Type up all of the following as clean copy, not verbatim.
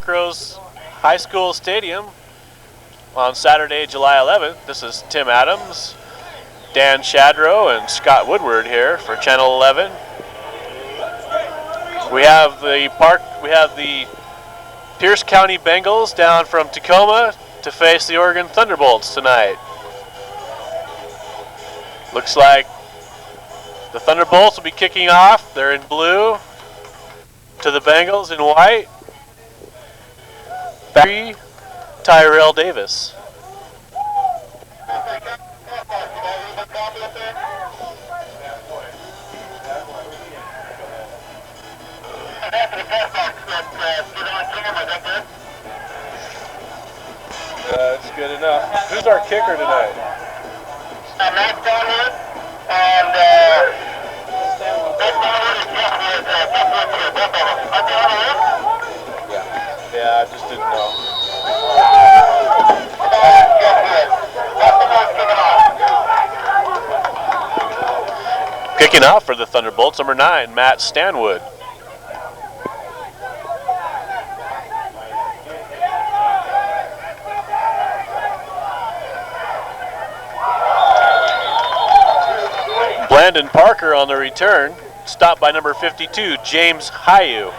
Parkrose High School Stadium on Saturday, July 11th. This is Tim Adams, Dan Shadrow, and Scott Woodward here for Channel 11. We have the Pierce County Bengals down from Tacoma to face the Oregon Thunderbolts tonight. Looks like the Thunderbolts will be kicking off. They're in blue to the Bengals in white. Barry Tyrell Davis. That's good enough. Who's our kicker tonight? Matt Stanwood and Yeah, I just didn't know. Kicking off for the Thunderbolts, number 9, Matt Stanwood. Landon Parker on the return, stopped by number 52, James Hayu.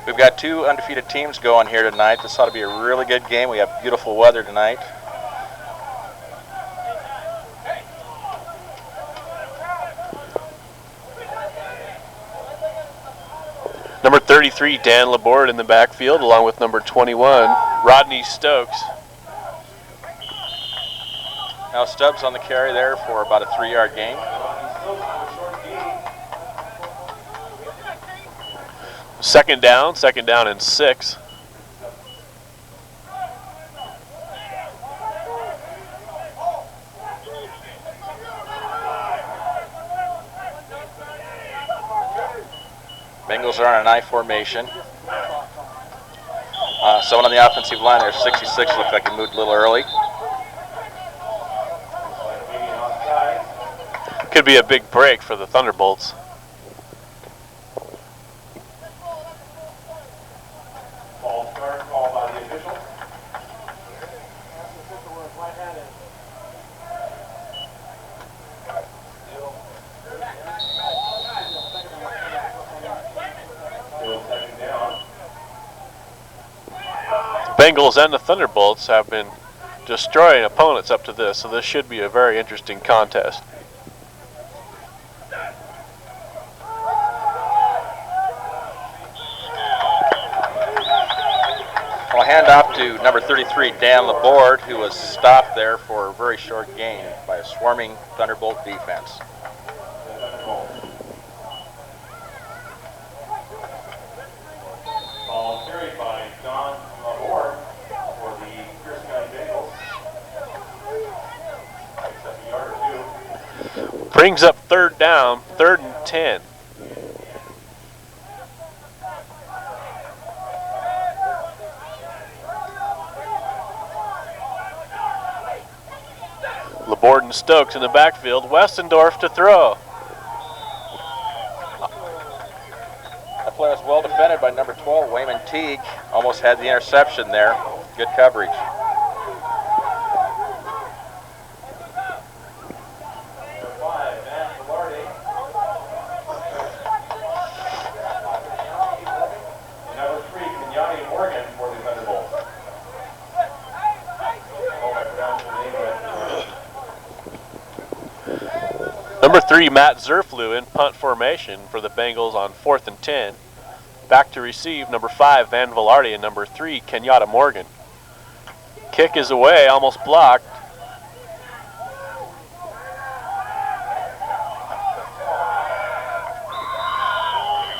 We've got 2 undefeated teams going here tonight. This ought to be a really good game. We have beautiful weather tonight. Number 33, Dan Laborde in the backfield, along with number 21, Rodney Stokes. Now Stubbs on the carry there for about a 3-yard gain. Second down and 6. Bengals are on an I formation. Someone on the offensive line there, 66, looked like he moved a little early. Could be a big break for the Thunderbolts. Bengals and the Thunderbolts have been destroying opponents up to this, so this should be a very interesting contest. I'll hand off to number 33, Dan Laborde, who was stopped there for a very short gain by a swarming Thunderbolt defense. Ball carried by Don Laborde for the Pierce County Bengals. Picks up a yard or 2. Brings up third down, 3rd and 10. Laborde and Stokes in the backfield. Westendorf to throw. That play was well defended by number 12, Wayman Teague. Almost had the interception there. Good coverage. Number 5, Matt Velarde. And number 3, Kenyatta Morgan for the Thunderbolts. Oh, I pronounced the name right. Number 3, Matt Zerflew in punt formation for the Bengals on 4th and 10. Back to receive, number 5, Van Velarde, and number 3, Kenyatta Morgan. Kick is away, almost blocked.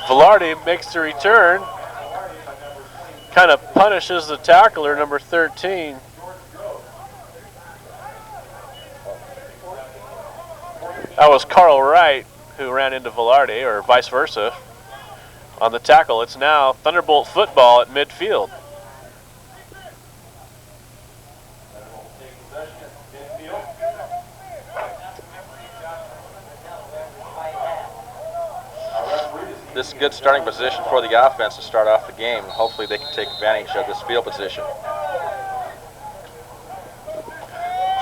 Velarde makes the return. Kind of punishes the tackler, number 13. That was Carl Wright who ran into Velarde, or vice versa, on the tackle. It's now Thunderbolt football at midfield. Our referee is this is good starting position for the offense to start off the game. Hopefully they can take advantage of this field position.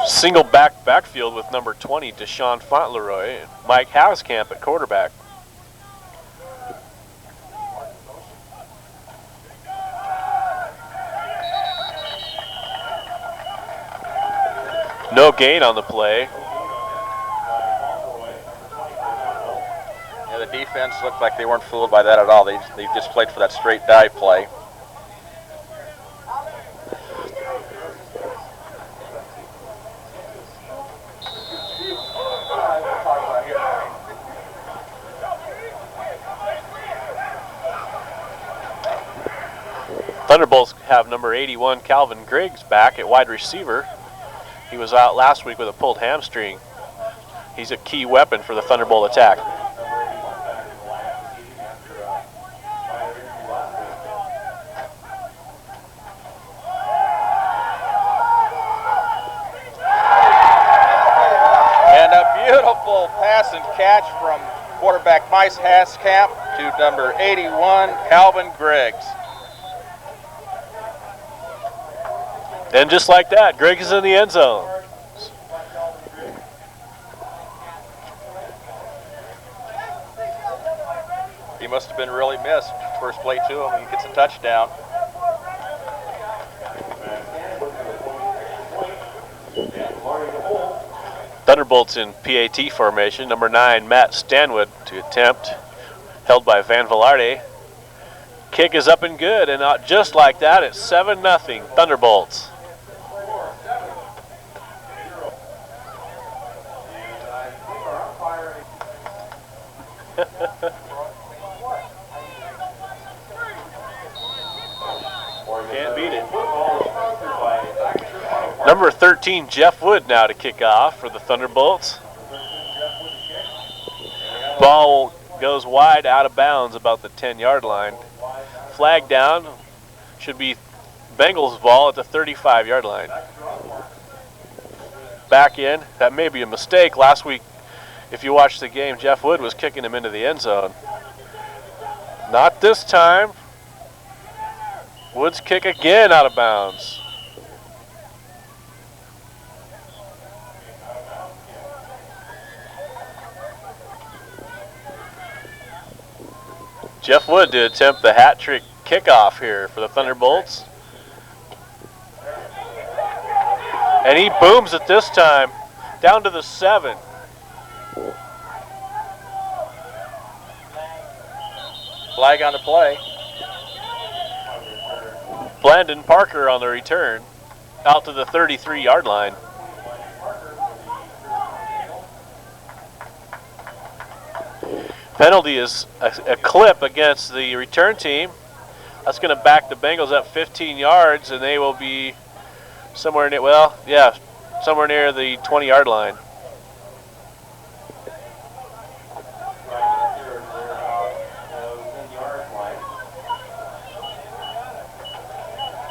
Single backfield with number 20, Deshaun Fauntleroy, and Mike Hauskamp at quarterback. No gain on the play. Yeah, the defense looked like they weren't fooled by that at all. They just played for that straight dive play. Thunderbolts have number 81, Calvin Griggs, back at wide receiver. He was out last week with a pulled hamstring. He's a key weapon for the Thunderbolt attack. And a beautiful pass and catch from quarterback Mike Hauskamp to number 81, Calvin Griggs. And just like that, Griggs is in the end zone. He must have been really missed. First play to him, he gets a touchdown. Thunderbolts in PAT formation. Number 9, Matt Stanwood to attempt. Held by Van Velarde. Kick is up and good, and just like that, it's 7-0 Thunderbolts. Can't beat it. Number 13, Jeff Wood now to kick off for the Thunderbolts. Ball goes wide out of bounds about the 10-yard line. Flag down. Should be Bengals ball at the 35-yard line. Back in. That may be a mistake. Last week, if you watched the game, Jeff Wood was kicking him into the end zone. Not this time. Wood's kick again out of bounds. Jeff Wood to attempt the hat trick kickoff here for the Thunderbolts. And he booms it this time down to the 7. Flag on the play. Blandon Parker on the return out to the 33-yard line. Penalty is a clip against the return team. That's going to back the Bengals up 15 yards, and they will be somewhere near, somewhere near the 20-yard line.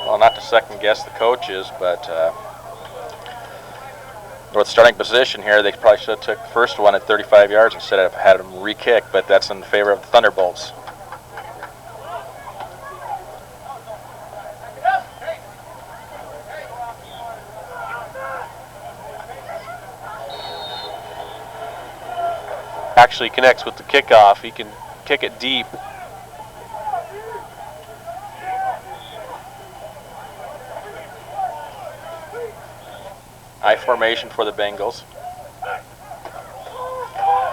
Well, not to second guess the coaches, but with starting position here, they probably should have took the first one at 35 yards instead of had them re-kick, but that's in favor of the Thunderbolts. Actually connects with the kickoff. He can kick it deep. I formation for the Bengals.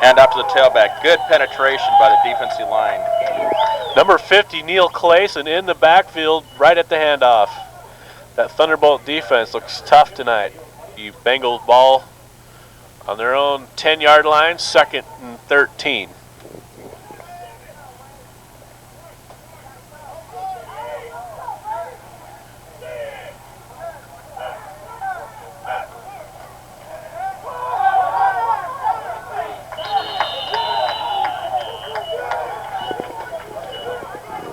Hand up to the tailback. Good penetration by the defensive line. Number 50, Neil Clayson in the backfield right at the handoff. That Thunderbolt defense looks tough tonight. The Bengals ball on their own 10-yard line, 2nd and 13.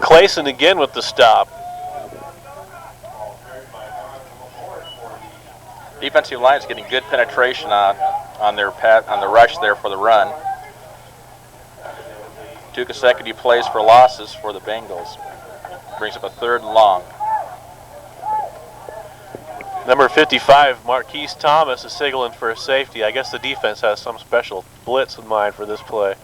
Clayson again with the stop. Defensive line is getting good penetration on the rush there for the run. 2 consecutive plays for losses for the Bengals. Brings up a 3rd and long. Number 55, Marquise Thomas, is signaling for a safety. I guess the defense has some special blitz in mind for this play.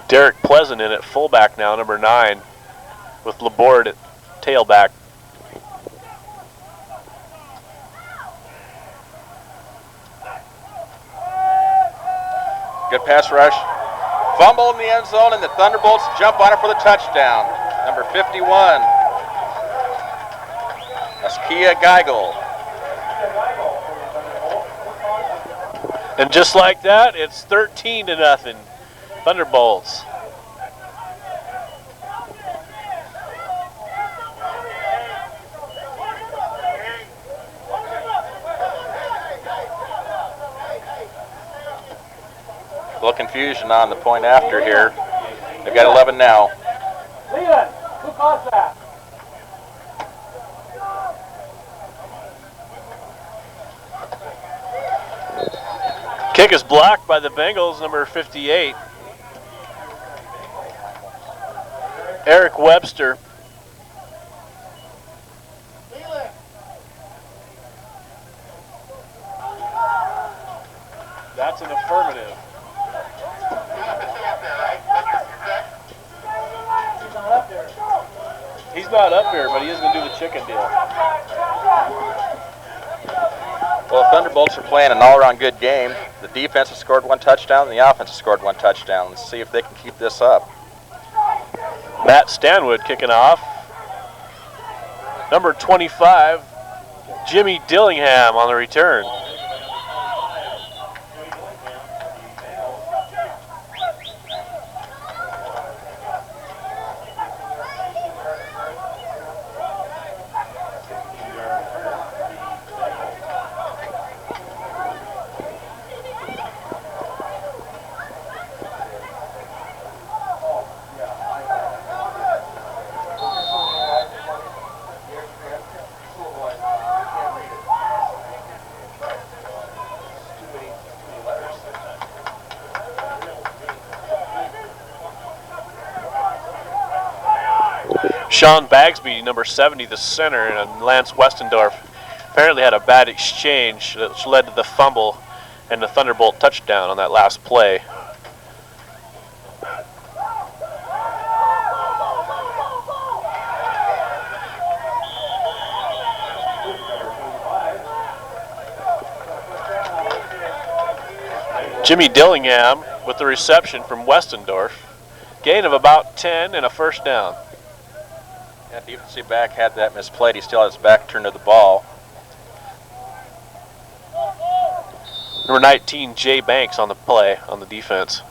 Derek Pleasant in at fullback now, number 9, with Laborde at tailback. Good pass rush. Fumble in the end zone, and the Thunderbolts jump on it for the touchdown. Number 51, Askia Geigel. And just like that, it's 13-0, Thunderbolts. A little confusion on the point after here. They've got 11 now. Leland, who caused that? Kick is blocked by the Bengals, number 58. Eric Webster. That's an affirmative. He's not up here, but he is going to do the chicken deal. Well, the Thunderbolts are playing an all-around good game. The defense has scored 1 touchdown, and the offense has scored 1 touchdown. Let's see if they can keep this up. Matt Stanwood kicking off. Number 25, Jimmy Dillingham on the return. Sean Bagsby, number 70, the center, and Lance Westendorf apparently had a bad exchange that led to the fumble and the Thunderbolt touchdown on that last play. Jimmy Dillingham with the reception from Westendorf. Gain of about 10 and a first down. Yeah, defensive back had that misplayed. He still has his back turned to the ball. Number 19, Jay Banks on the play on the defense.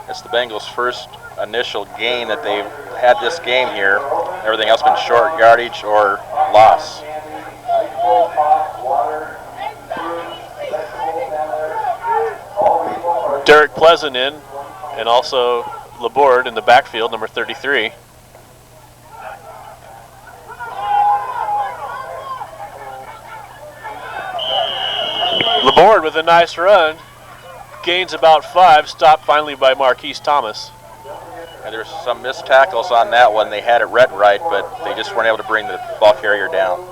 It's the Bengals' first initial gain that they've had this game here. Everything else been short yardage or loss. Derek Pleasant in, and also Laborde in the backfield, number 33. Laborde with a nice run. Gains about 5, stopped finally by Marquise Thomas. And there's some missed tackles on that one. They had it read right, but they just weren't able to bring the ball carrier down.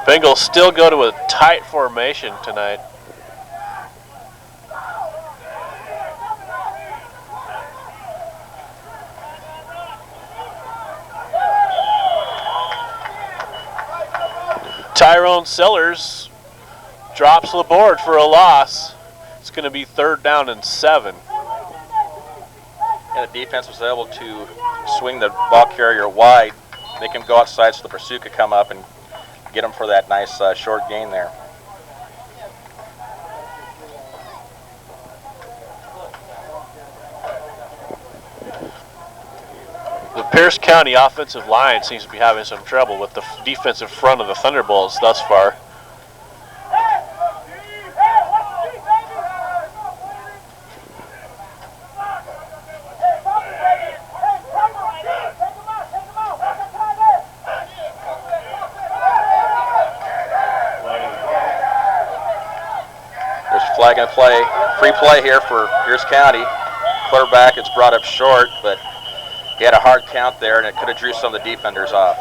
Bengals still go to a tight formation tonight. Tyrone Sellers drops Laborde for a loss. It's going to be 3rd down and 7. And the defense was able to swing the ball carrier wide, make him go outside so the pursuit could come up and get him for that nice short gain there. The Pierce County offensive line seems to be having some trouble with the defensive front of the Thunderbolts thus far. making a play. Free play here for Pierce County. Quarterback, it's brought up short, but he had a hard count there, and it could have drew some of the defenders off.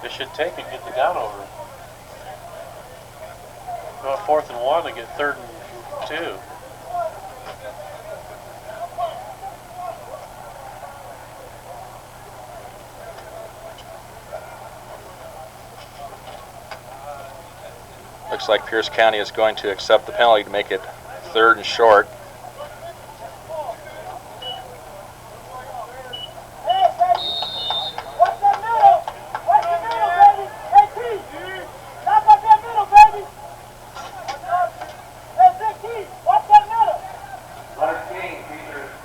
They should take it, get the down over. Go 4th and 1 and get 3rd and 2. Looks like Pierce County is going to accept the penalty to make it 3rd and short.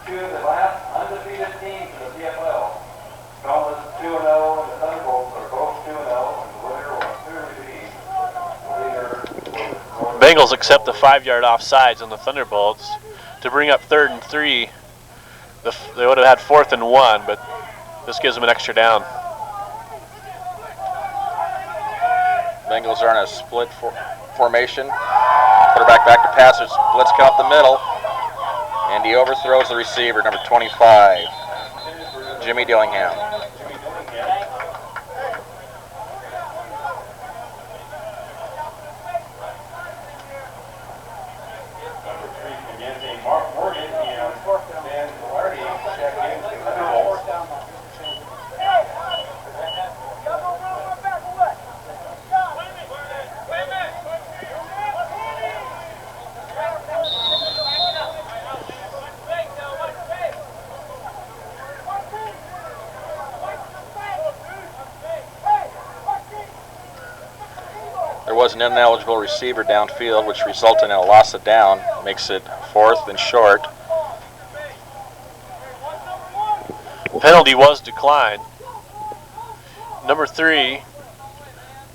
Two of the last undefeated teams in the PFL. Scotland 2-0 and the Thunderbolts are both 2-0, and the winner will clearly be the leader. Bengals accept the 5-yard offsides on the Thunderbolts to bring up 3rd and 3. They would have had 4th and 1, but this gives them an extra down. Bengals are in a split formation. Quarterback back to pass. There's blitz cut up the middle. And he overthrows the receiver, number 25, Jimmy Dillingham. Number 3, Kenyente Mark Morgan, and Dan Velarde check in to the Tbolts. There was an ineligible receiver downfield, which resulted in a loss of down. Makes it 4th and short. Penalty was declined. Number 3,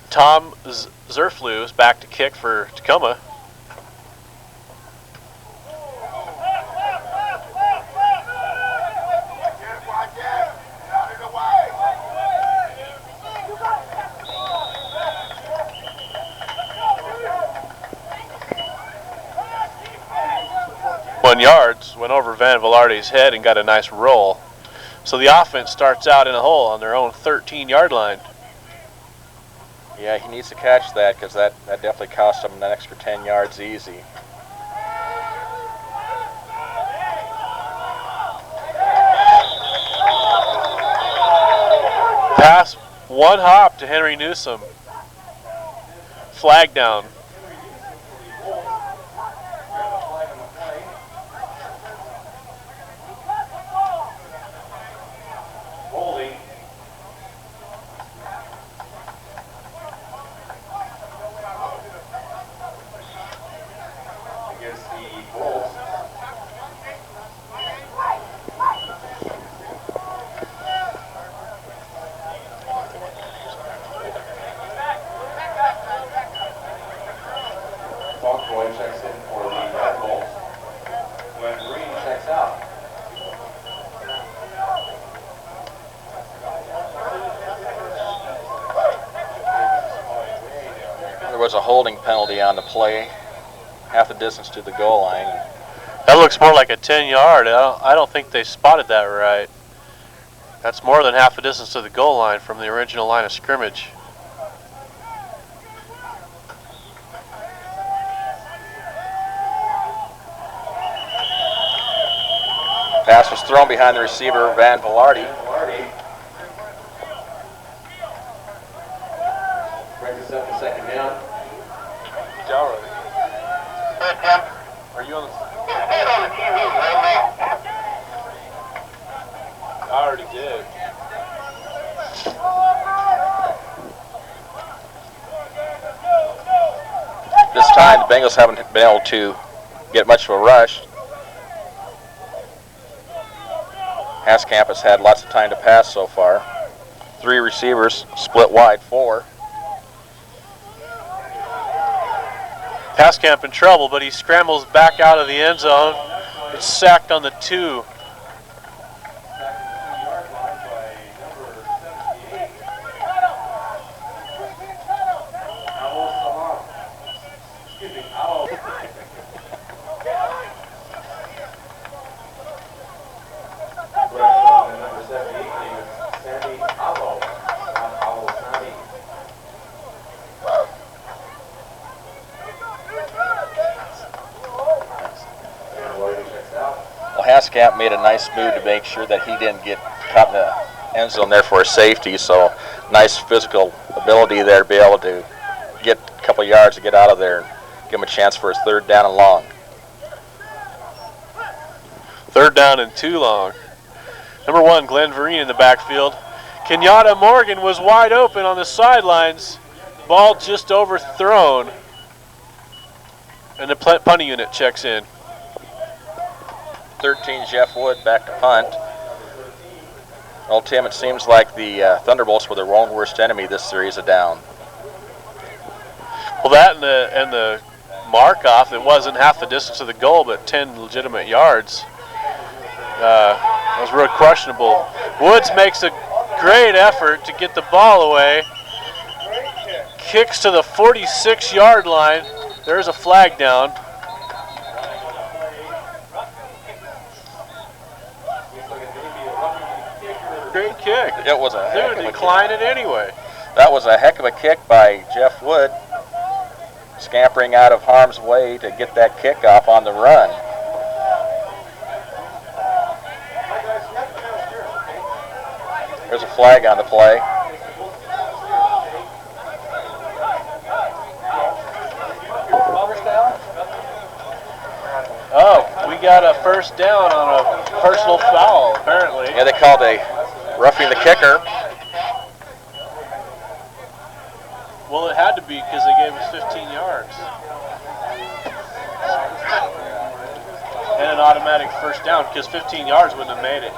Tom Zerflu is back to kick for Tacoma. Yards, went over Van Velarde's head and got a nice roll. So the offense starts out in a hole on their own 13-yard line. Yeah, he needs to catch that because that definitely cost him an extra 10 yards easy. Pass, one hop to Henry Newsom. Flag down. Checks in for the Tbolts when Green checks out. There was a holding penalty on the play, half the distance to the goal line. That looks more like a 10-yard. I don't think they spotted that right. That's more than half the distance to the goal line from the original line of scrimmage. Pass was thrown behind the receiver, Van Velarde. Brings us up to 2nd down. Are you on the... He's on the TV right now. I already did. This time, the Bengals haven't been able to get much of a rush. Haskamp has had lots of time to pass so far. 3 receivers, split wide 4. Haskamp in trouble, but he scrambles back out of the end zone. It's sacked on the 2. Haskamp made a nice move to make sure that he didn't get caught in the end zone there for a safety, so nice physical ability there to be able to get a couple yards to get out of there and give him a chance for his 3rd down and long. 3rd down and 2 long. Number 1, Glenn Vereen in the backfield. Kenyatta Morgan was wide open on the sidelines. Ball just overthrown. And the punting unit checks in. 13, Jeff Wood back to punt. Well, Tim, it seems like the Thunderbolts were their own worst enemy this series of down. Well, that and the mark-off, it wasn't half the distance of the goal, but 10 legitimate yards. It was real questionable. Woods makes a great effort to get the ball away. Kicks to the 46-yard line. There's a flag down. Great kick. It was a heck of a decline it anyway. That was a heck of a kick by Jeff Wood, scampering out of harm's way to get that kickoff on the run. There's a flag on the play. Oh, we got a 1st down on a personal foul, apparently. Yeah, they called a roughing the kicker. Well, it had to be because they gave us 15 yards. And an automatic 1st down because 15 yards wouldn't have made it.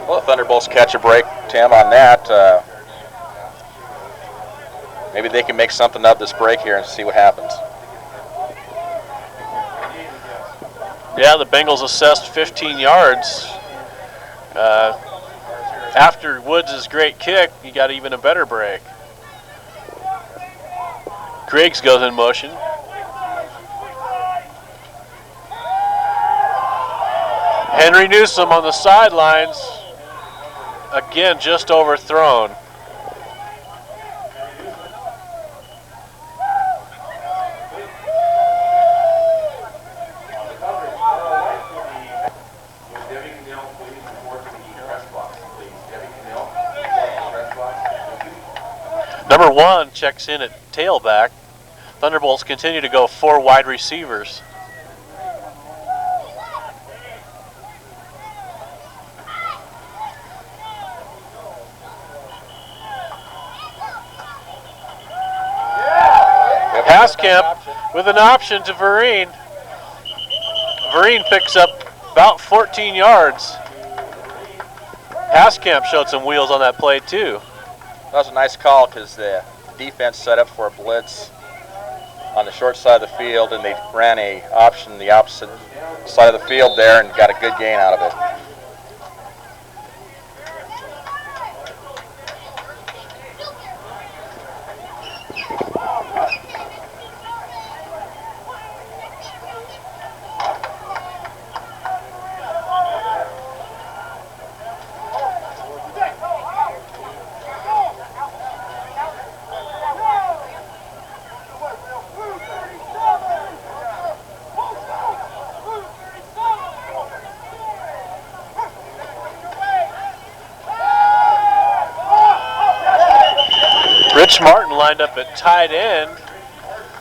Well, the Thunderbolts catch a break, Tim, on that. Maybe they can make something of this break here and see what happens. Yeah, the Bengals assessed 15 yards. After Woods' great kick, you got even a better break. Griggs goes in motion. Henry Newsom on the sidelines. Again, just overthrown. Number 1 checks in at tailback. Thunderbolts continue to go 4 wide receivers. Haskamp with an option to Vereen. Vereen picks up about 14 yards. Haskamp showed some wheels on that play too. That was a nice call because the defense set up for a blitz on the short side of the field, and they ran a option the opposite side of the field there and got a good gain out of it. Rich Martin lined up at tight end,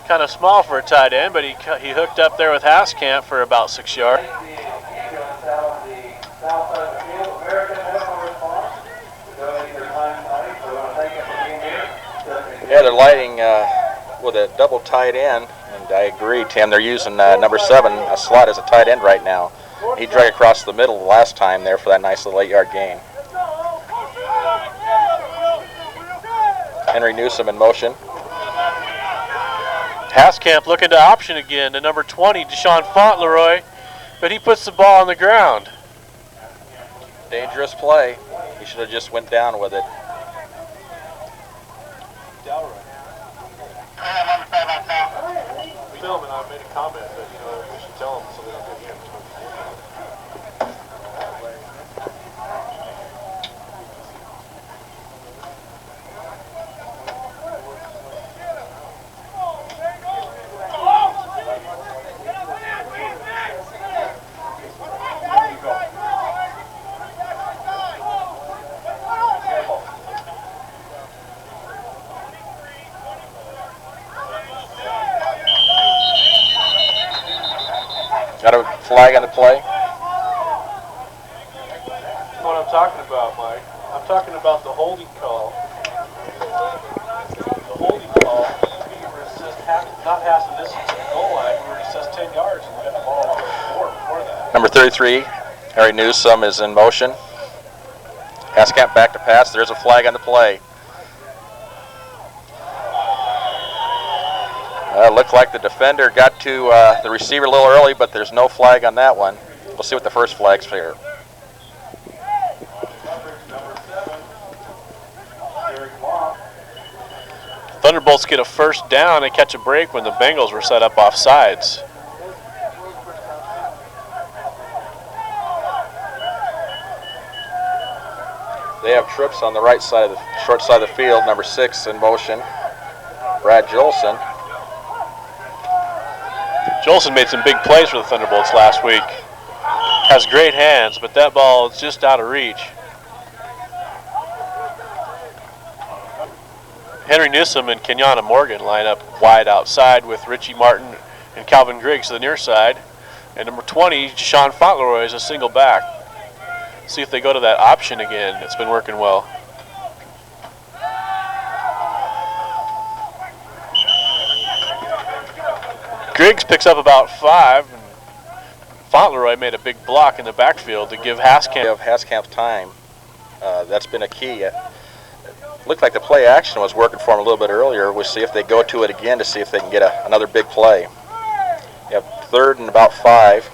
kind of small for a tight end, but he hooked up there with Haskamp for about 6 yards. Yeah, they're lighting with a double tight end, and I agree, Tim. They're using number 7, a slot as a tight end right now. He drug across the middle the last time there for that nice little 8-yard gain. Henry Newsom in motion. Haskamp looking to option again to number 20, Deshaun Fauntleroy, but he puts the ball on the ground. Dangerous play. He should have just went down with it. Film and I made a comment that we should tell them so they don't get here. Got a flag on the play. What I'm talking about, Mike. I'm talking about the holding call. The holding call, we were assessed not half the distance to the goal line. We were assessed 10 yards and we got the ball on the floor before that. Number 33, Harry Newsom is in motion. Haskamp back to pass. There's a flag on the play. Looked like the defender got to the receiver a little early, but there's no flag on that one. We'll see what the first flag's for. Thunderbolts get a first down and catch a break when the Bengals were set up off sides. They have trips on the right side of the short side of the field. Number 6 in motion, Brad Jolson. Jolson made some big plays for the Thunderbolts last week. Has great hands, but that ball is just out of reach. Henry Newsom and Kenyatta Morgan line up wide outside with Richie Martin and Calvin Griggs to the near side. And number 20, Sean Fauntleroy, is a single back. See if they go to that option again. It's been working well. Griggs picks up about 5. And Fauntleroy made a big block in the backfield to give Haskamp time. That's been a key. Looked like the play action was working for him a little bit earlier. We'll see if they go to it again to see if they can get another big play. You have 3rd and about 5.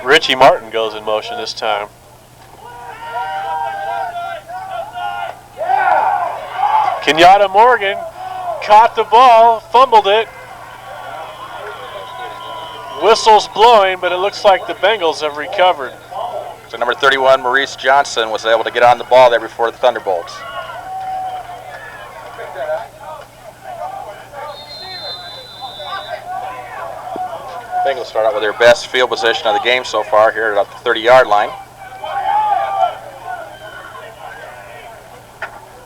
Richie Martin goes in motion this time. Kenyatta Morgan caught the ball, fumbled it. Whistle's blowing, but it looks like the Bengals have recovered. So number 31, Maurice Johnson, was able to get on the ball there before the Thunderbolts. Bengals start out with their best field position of the game so far here at the 30-yard line.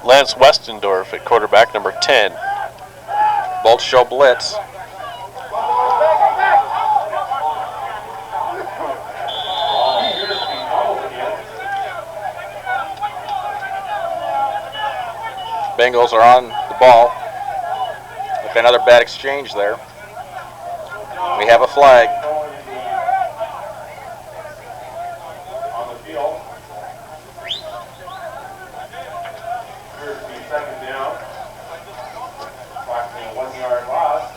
Lance Westendorf at quarterback, number 10. Bolts show blitz. Bengals are on the ball. Look, another bad exchange there. We have a flag. On the field. Here's the second down. Approximately a 1-yard loss.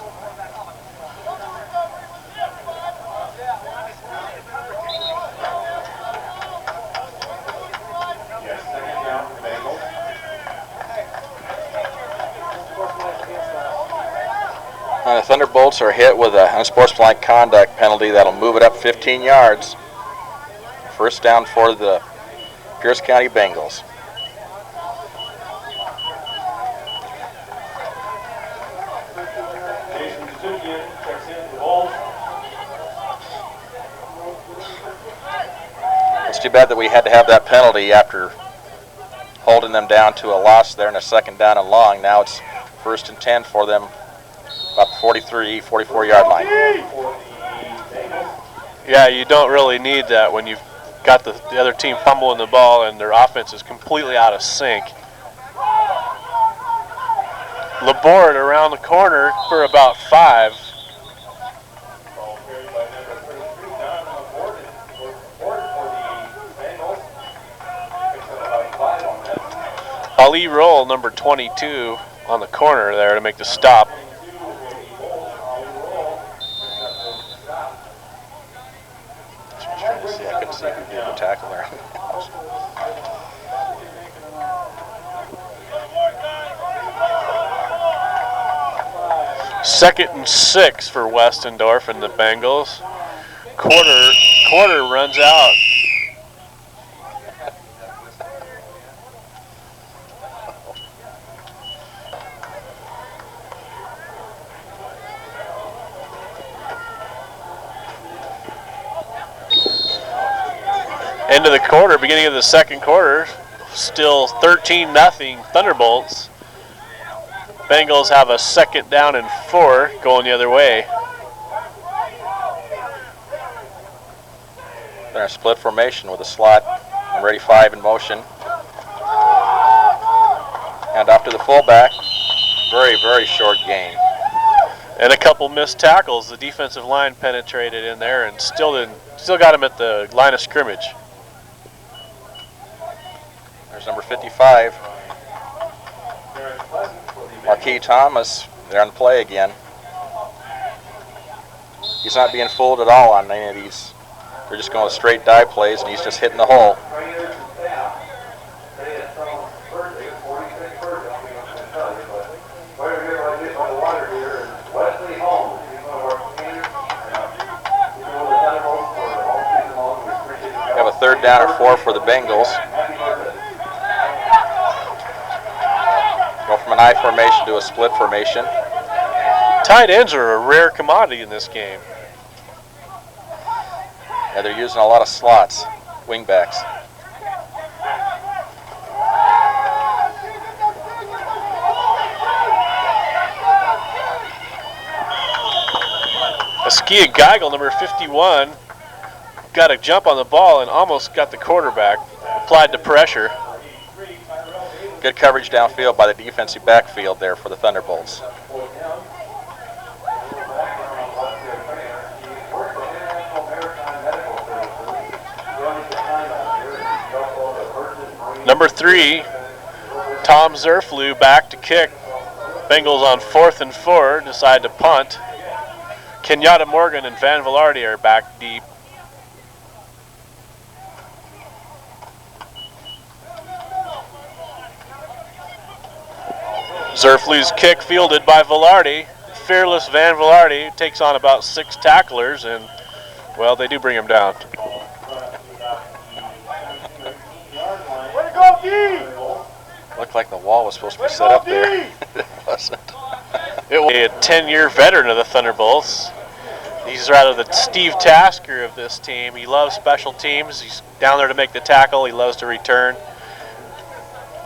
Yes, second down for Bengals. The Thunderbolts are hit with an unsportsmanlike conduct penalty that'll move it up 15 yards. First down for the Pierce County Bengals. Jason Zukian checks in for Bolts. It's too bad that we had to have that penalty after holding them down to a loss there in a second down and long. Now it's 1st and 10 for them. About the 43, 44-yard line. Yeah, you don't really need that when you've got the other team fumbling the ball and their offense is completely out of sync. Laborde around the corner for about 5. Ball carried by number 33, Don Laborde, for Ali roll, number 22, on the corner there to make the stop. Trying to see, I couldn't see who did the tackle there. 2nd and 6 for Westendorf and the Bengals. Quarter runs out. End of the quarter, beginning of the second quarter, still 13-0 Thunderbolts. Bengals have a 2nd down and 4 going the other way. They're in a split formation with a slot. Number 85 in motion. And off to the fullback. Very, very short gain. And a couple missed tackles. The defensive line penetrated in there and still got him at the line of scrimmage. There's number 55. Marquis Thomas, they're on the play again. He's not being fooled at all on any of these. They're just going with straight dive plays, and he's just hitting the hole. We have a 3rd down or 4 for the Bengals. Go from an I formation to a split formation. Tight ends are a rare commodity in this game. Yeah, they're using a lot of slots, wing backs. Askia Geigel, number 51, got a jump on the ball and almost got the quarterback. Applied the pressure. Good coverage downfield by the defensive backfield there for the Thunderbolts. Number 3, Tom Zerflew back to kick. Bengals on 4th and 4 decide to punt. Kenyatta Morgan and Van Velarde are back deep. Zerflew's kick fielded by Velarde. Fearless Van Velarde takes on about 6 tacklers, and, well, they do bring him down. Looked like the wall was supposed to be set up there. It wasn't. It was a 10-year veteran of the Thunderbolts. He's rather the Steve Tasker of this team. He loves special teams. He's down there to make the tackle. He loves to return.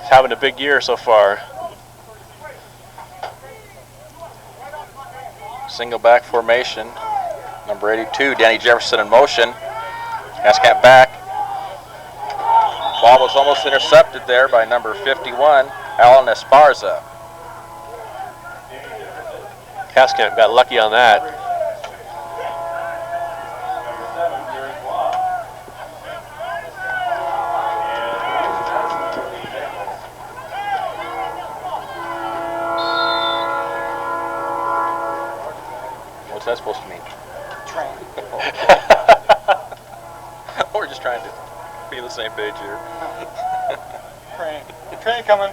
He's having a big year so far. Single back formation. Number 82, Danny Jefferson in motion. Cascat back. Ball was almost intercepted there by number 51, Alan Esparza. Cascamp got lucky on that. What's that supposed to mean? Train. We're just trying to be on the same page here. Train. Train coming.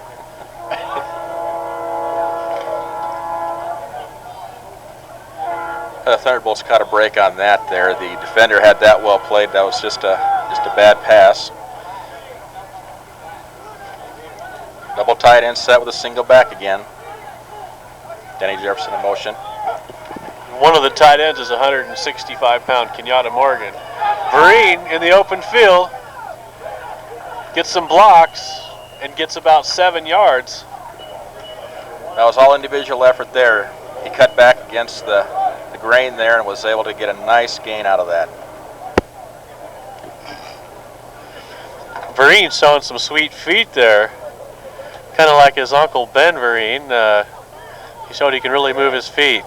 Thunderbolts caught a break on that there. The defender had that well played. That was just a bad pass. Double tight end set with a single back again. Danny Jefferson in motion. One of the tight ends is 165-pound Kenyatta Morgan. Vereen in the open field gets some blocks and gets about 7 yards. That was all individual effort there. He cut back against the grain there and was able to get a nice gain out of that. Vereen showing some sweet feet there. Kind of like his uncle Ben Vereen. He showed he can really move his feet.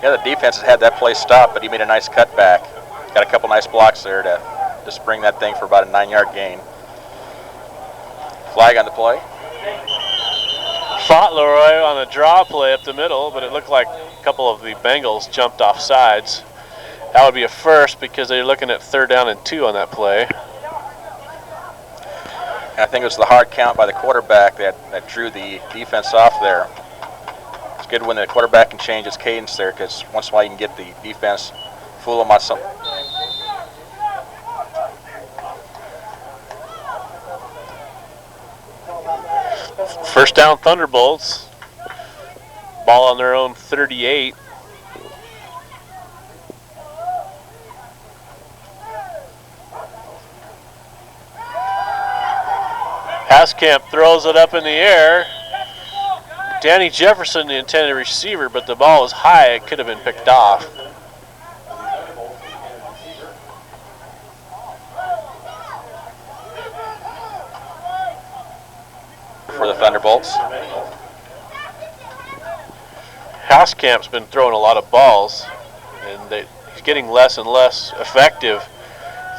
Yeah, the defense had that play stopped, but he made a nice cutback. Got a couple nice blocks there to spring that thing for about a 9-yard gain. Flag on the play. Fauntleroy on a draw play up the middle, but it looked like a couple of the Bengals jumped off sides. That would be a first because they're looking at 3rd down and 2 on that play. And I think it was the hard count by the quarterback that drew the defense off there. It's good when the quarterback can change his cadence there, because once in a while you can get the defense, fool them on something. First down Thunderbolts. Ball on their own 38. Haskamp throws it up in the air. Danny Jefferson, the intended receiver, but the ball was high. It could have been picked off. For the Thunderbolts. Housecamp's been throwing a lot of balls, and he's getting less and less effective.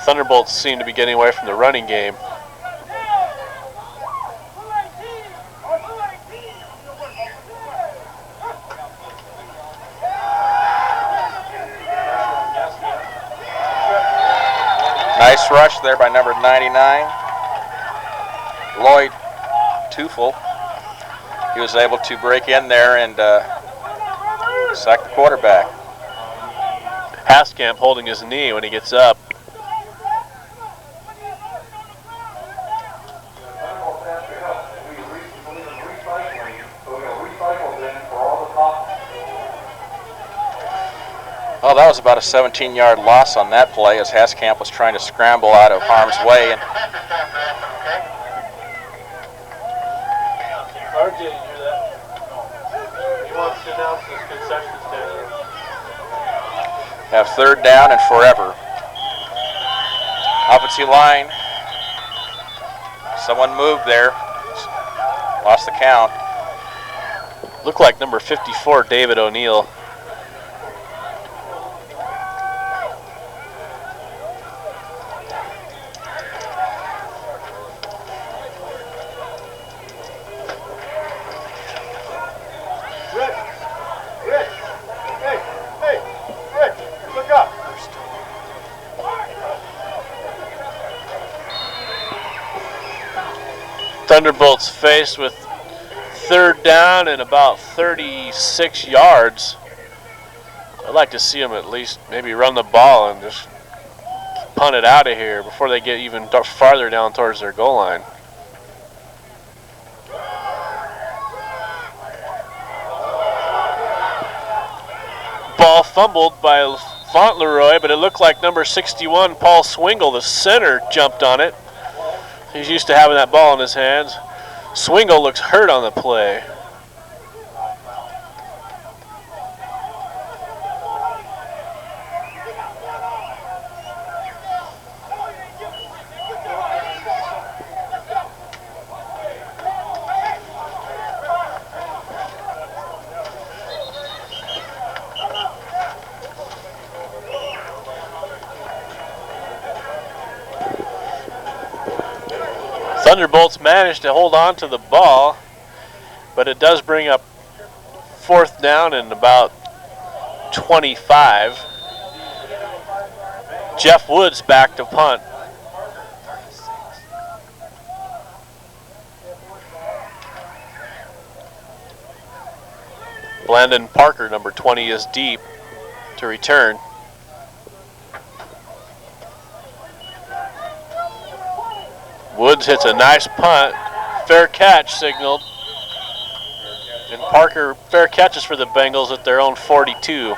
Thunderbolts seem to be getting away from the running game. Nice rush there by number 99, Lloyd Tufel. He was able to break in there and sack the quarterback. Haskamp holding his knee when he gets up. Well, that was about a 17-yard loss on that play as Haskamp was trying to scramble out of harm's way. And RJ, you hear that? He wants to announce his concession stand. have 3rd down and forever. Offensive line. Someone moved there. Lost the count. Looked like number 54, David O'Neill. Thunderbolts faced with 3rd down and about 36 yards. I'd like to see them at least maybe run the ball and just punt it out of here before they get even farther down towards their goal line. Ball fumbled by Fauntleroy, but it looked like number 61, Paul Swingle, the center, jumped on it. He's used to having that ball in his hands. Swingle looks hurt on the play. Thunderbolts managed to hold on to the ball, but it does bring up 4th down and about 25. Jeff Woods back to punt. Blandon Parker, number 20, is deep to return. Woods hits a nice punt. Fair catch signaled. And Parker fair catches for the Bengals at their own 42.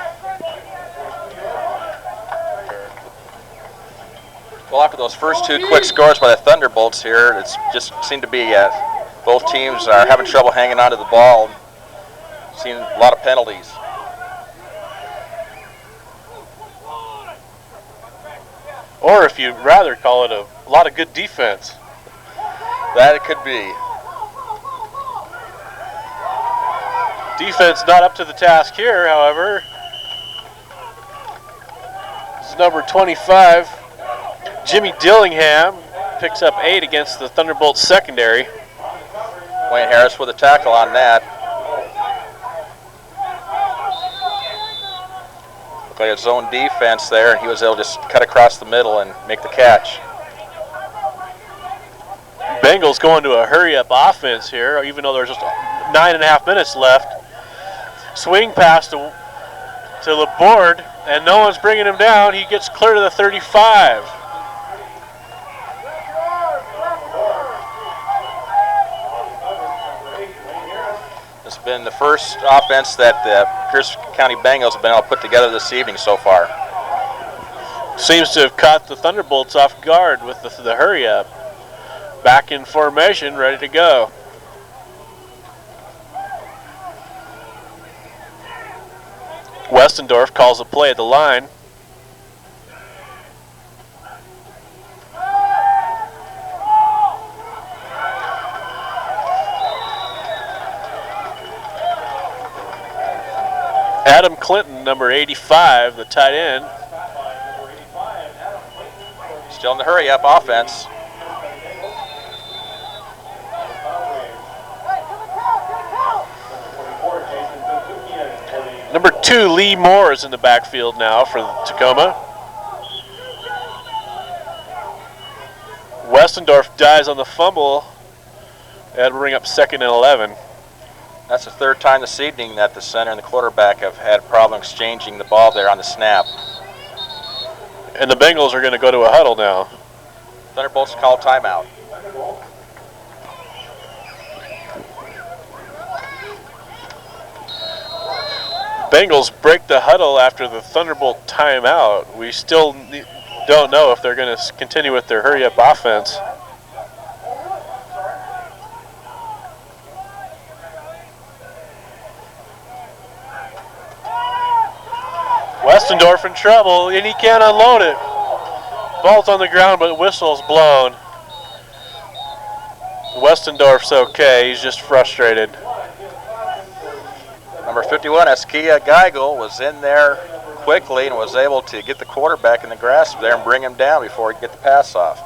Well, after those first 2 quick scores by the Thunderbolts here, it's just seemed to be both teams are having trouble hanging on to the ball. Seen a lot of penalties. Or if you'd rather call it a lot of good defense. That it could be. Defense not up to the task here, however. This is number 25, Jimmy Dillingham, picks up 8 against the Thunderbolts secondary. Wayne Harris with a tackle on that. Looked like a zone defense there, and he was able to just cut across the middle and make the catch. Bengals going to a hurry-up offense here, even though there's just 9.5 minutes left. Swing pass to LeBoard, and no one's bringing him down. He gets clear to the 35. It's been the first offense that the Pierce County Bengals have been able to put together this evening so far. Seems to have caught the Thunderbolts off guard with the hurry-up. Back in formation, ready to go. Westendorf calls a play at the line. Adam Clinton, number 85, the tight end. Still in the hurry-up offense. Number 2, Lee Moore, is in the backfield now for Tacoma. Westendorf dies on the fumble. That'll bring up 2nd and 11. That's the third time this evening that the center and the quarterback have had a problem exchanging the ball there on the snap. And the Bengals are going to go to a huddle now. Thunderbolts call timeout. Bengals break the huddle after the Thunderbolt timeout. We still don't know if they're going to continue with their hurry-up offense. Westendorf in trouble, and he can't unload it. Ball's on the ground, but whistle's blown. Westendorf's okay, he's just frustrated. Number 51, Askia Geigel, was in there quickly and was able to get the quarterback in the grasp there and bring him down before he could get the pass off.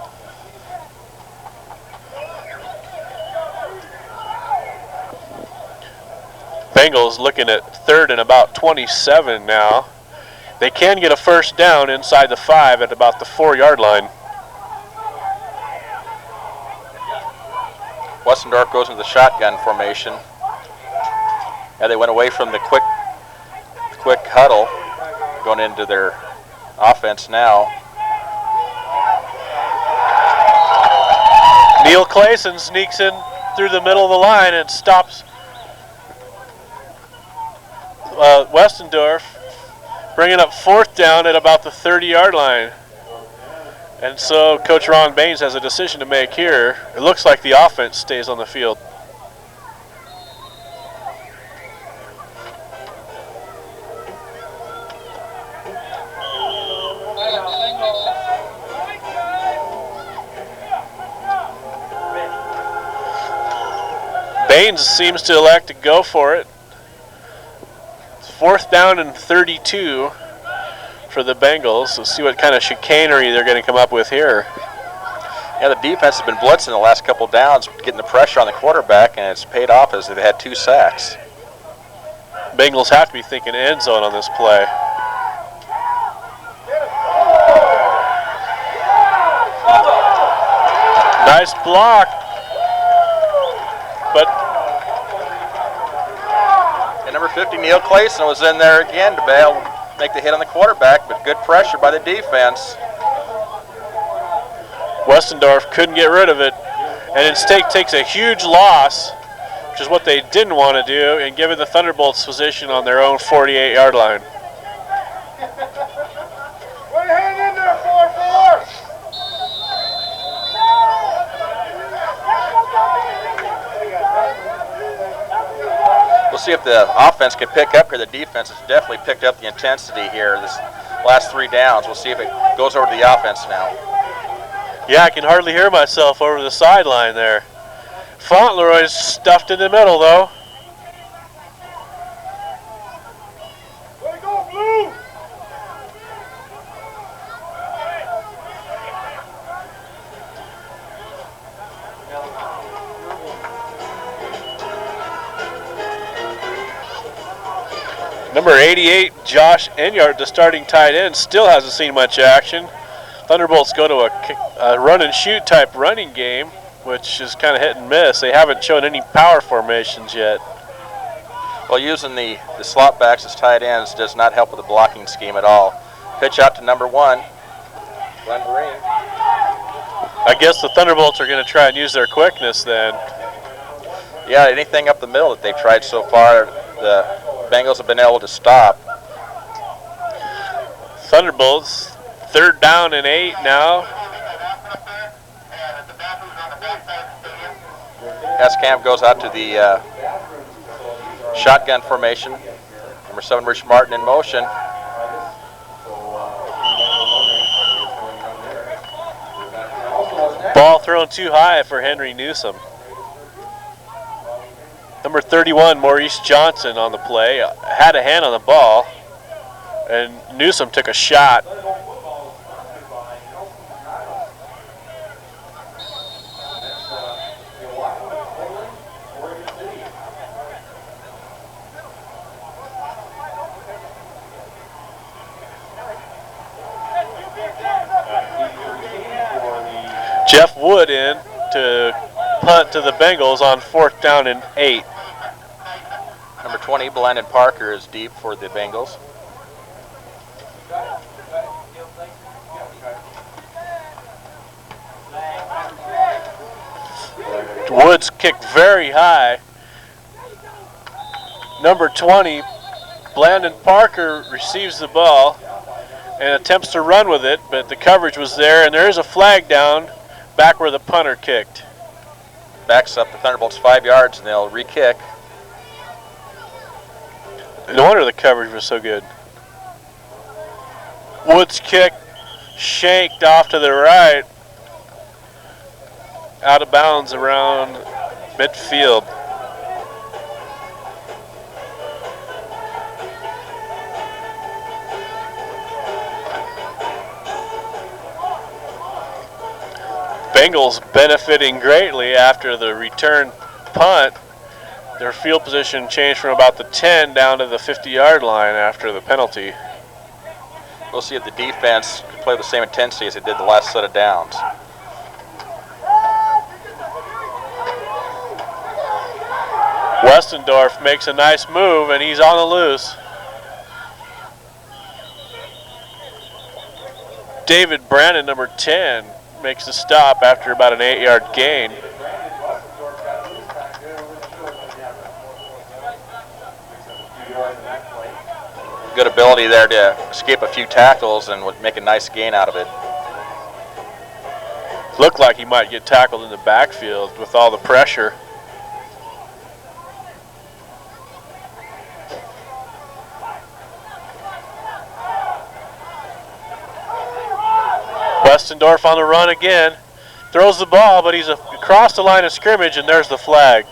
Bengals looking at 3rd and about 27 now. They can get a first down inside the 5 at about the 4-yard line. Westendorf goes into the shotgun formation. Yeah, they went away from the quick huddle, going into their offense now. Neil Clayson sneaks in through the middle of the line and stops Westendorf, bringing up 4th down at about the 30-yard line. And so Coach Ron Baines has a decision to make here. It looks like the offense stays on the field. Baines seems to elect to go for it. It's 4th down and 32 for the Bengals. We'll see what kind of chicanery they're going to come up with here. Yeah, the defense has been blitzing the last couple downs, getting the pressure on the quarterback, and it's paid off as they've had 2 sacks. Bengals have to be thinking end zone on this play. Nice block. But and number 50, Neil Clayson, was in there again to be able to make the hit on the quarterback, but good pressure by the defense. Westendorf couldn't get rid of it, and instead takes a huge loss, which is what they didn't want to do, and give it the Thunderbolts position on their own 48-yard line. What are you hanging in there for? We'll see if the offense can pick up here. The defense has definitely picked up the intensity here this last 3 downs. We'll see if it goes over to the offense now. Yeah, I can hardly hear myself over the sideline there. Fauntleroy's stuffed in the middle, though. Way to go, Blue! Number 88, Josh Enyart, the starting tight end, still hasn't seen much action. Thunderbolts go to a run and shoot type running game, which is kind of hit and miss. They haven't shown any power formations yet. Well, using the slot backs as tight ends does not help with the blocking scheme at all. Pitch out to number 1, Glenn Marine. I guess the Thunderbolts are going to try and use their quickness then. Yeah, anything up the middle that they've tried so far, the Bengals have been able to stop. Thunderbolts, 3rd down and 8 now. Camp goes out to the shotgun formation. Number 7, Rich Martin in motion. Ball thrown too high for Henry Newsom. Number 31, Maurice Johnson on the play, had a hand on the ball, and Newsom took a shot. Jeff Wood in to punt to the Bengals on 4th down and 8. Number 20, Blandon Parker, is deep for the Bengals. Woods kicked very high. Number 20, Blandon Parker receives the ball and attempts to run with it, but the coverage was there, and there is a flag down back where the punter kicked. Backs up the Thunderbolts 5 yards, and they'll re-kick. No wonder the coverage was so good. Woods kick, shanked off to the right, out of bounds around midfield. Bengals benefiting greatly after the return punt. Their field position changed from about the 10 down to the 50-yard line after the penalty. We'll see if the defense can play with the same intensity as they did the last set of downs. Westendorf makes a nice move, and he's on the loose. David Brandon, number 10, makes the stop after about an 8-yard gain. Good ability there to escape a few tackles and would make a nice gain out of it. Looked like he might get tackled in the backfield with all the pressure. Westendorf on the run again. Throws the ball, but he's across the line of scrimmage, and there's the flag.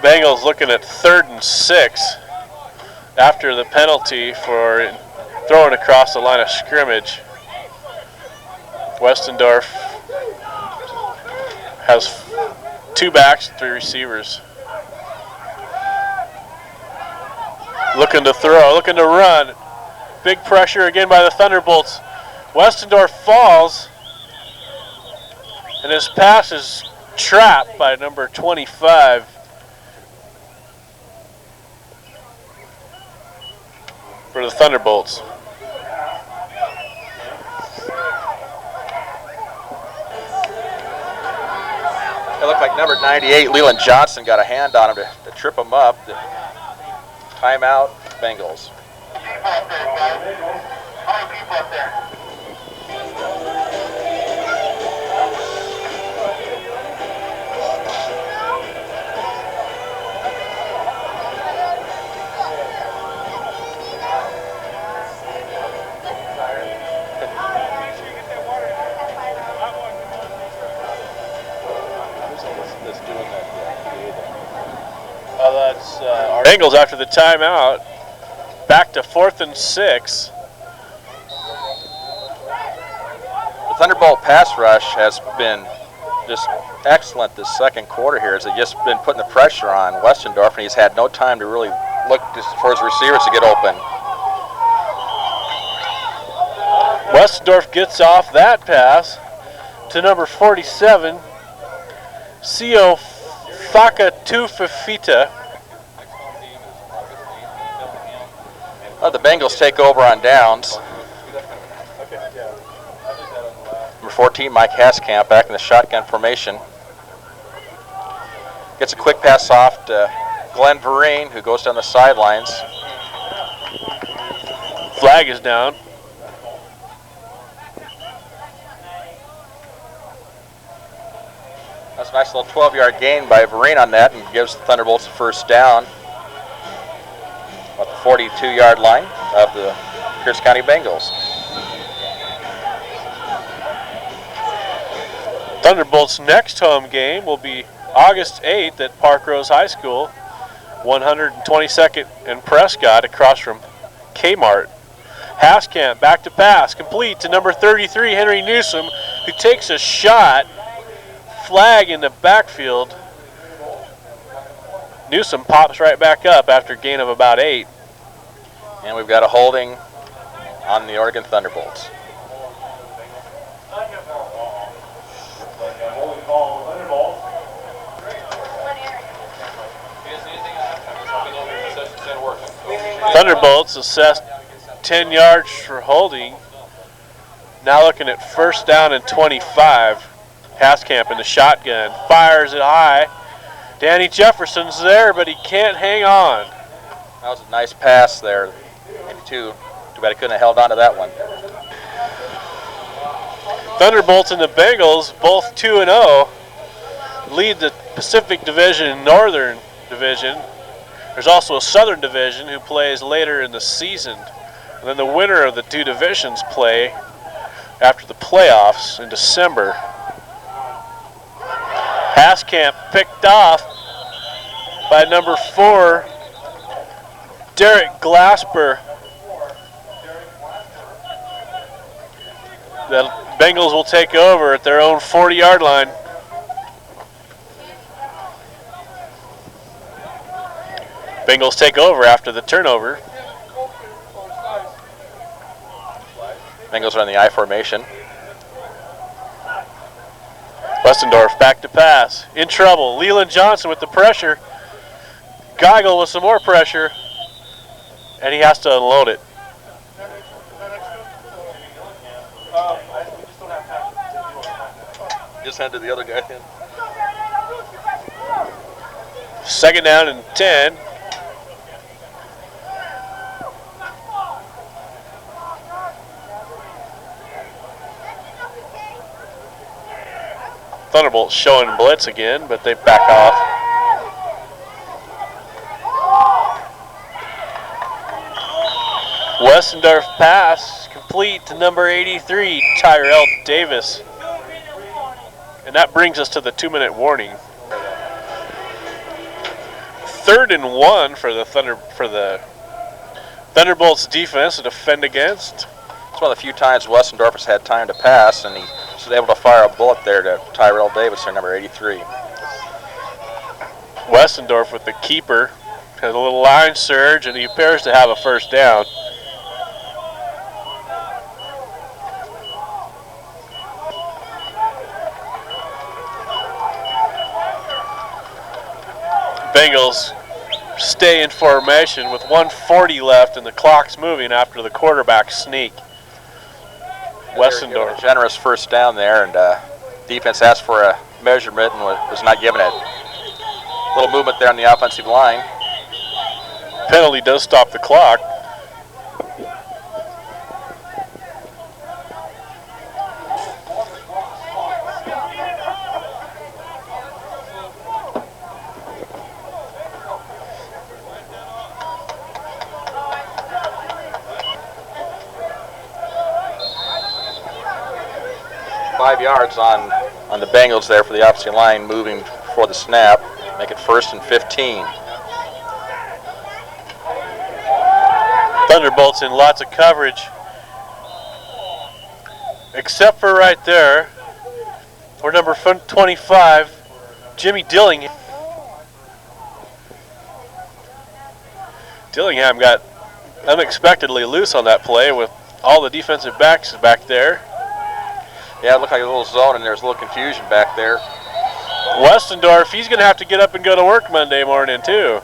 Bengals looking at 3rd and 6 after the penalty for throwing across the line of scrimmage. Westendorf has 2 backs, 3 receivers. Looking to throw, looking to run. Big pressure again by the Thunderbolts. Westendorf falls, and his pass is trapped by number 25. For the Thunderbolts. It looked like number 98, Leland Johnson, got a hand on him to trip him up. Timeout, Bengals. Bengals after the timeout, back to 4th and 6. Thunderbolt pass rush has been just excellent this second quarter here, as they've just been putting the pressure on Westendorf, and he's had no time to really look for his receivers to get open. Westendorf gets off that pass to number 47, Sio Fakatufafita. The Bengals take over on downs. Number 14, Mike Haskamp, back in the shotgun formation. Gets a quick pass off to Glenn Vereen, who goes down the sidelines. Flag is down. That's a nice little 12-yard gain by Vereen on that, and gives the Thunderbolts a first down at the 42-yard line of the Pierce County Bengals. Thunderbolts' next home game will be August 8th at Park Rose High School, 122nd and Prescott, across from Kmart. Haskamp back to pass, complete to number 33, Henry Newsom, who takes a shot. Flag in the backfield. Newsom pops right back up after a gain of about 8. And we've got a holding on the Oregon Thunderbolts. Thunderbolts assessed 10 yards for holding. Now looking at first down and 25. Haskamp in the shotgun, fires it high. Danny Jefferson's there, but he can't hang on. That was a nice pass there. Maybe two. Too bad he couldn't have held on to that one. Thunderbolts and the Bengals, both 2-0, lead the Pacific Division and Northern Division. There's also a Southern Division who plays later in the season. And then the winner of the two divisions play after the playoffs in December. Haskamp picked off by number 4, Derek Glasper. The Bengals will take over at their own 40-yard line. Bengals take over after the turnover. Bengals are in the I formation. Westendorf back to pass. In trouble. Leland Johnson with the pressure. Geigel with some more pressure. And he has to unload it. Just handed the other guy in. Second down and 10. Thunderbolts showing blitz again, but they back off. Westendorf pass complete to number 83, Tyrell Davis. And that brings us to the 2-minute warning. 3rd and 1 for the Thunderbolts defense to defend against. It's one of the few times Westendorf has had time to pass, and he was able to fire a bullet there to Tyrell Davis, their number 83. Westendorf with the keeper has a little line surge, and he appears to have a first down. Bengals stay in formation with 1:40 left, and the clock's moving after the quarterback sneak. Westendorf. A generous first down there, and defense asked for a measurement and was not given it. A little movement there on the offensive line. Penalty does stop the clock. .5 yards on the Bengals there for the opposite line, moving for the snap. Make it 1st and 15. Thunderbolts in lots of coverage. except for right there, where number 25, Jimmy Dillingham got unexpectedly loose on that play with all the defensive backs back there. Yeah, it looked like a little zone, and there's a little confusion back there. Westendorf, he's going to have to get up and go to work Monday morning, too.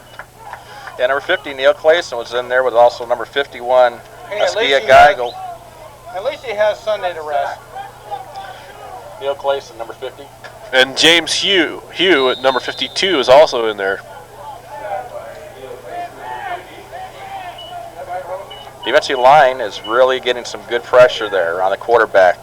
Yeah, number 50, Neil Clayson, was in there with also number 51, Hey, at Askia least Geigel. At least he has Sunday to rest. Neil Clayson, number 50. And James Hugh at number 52 is also in there. Defensive line is really getting some good pressure there on the quarterback.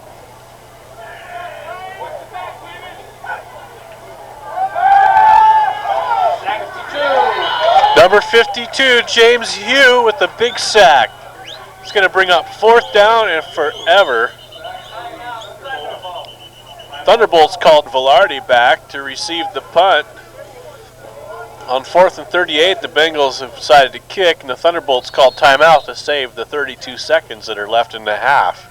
Number 52, James Hugh with the big sack. It's going to bring up 4th down and forever. Thunderbolts called Velarde back to receive the punt. On 4th and 38, the Bengals have decided to kick, and the Thunderbolts called timeout to save the 32 seconds that are left in the half.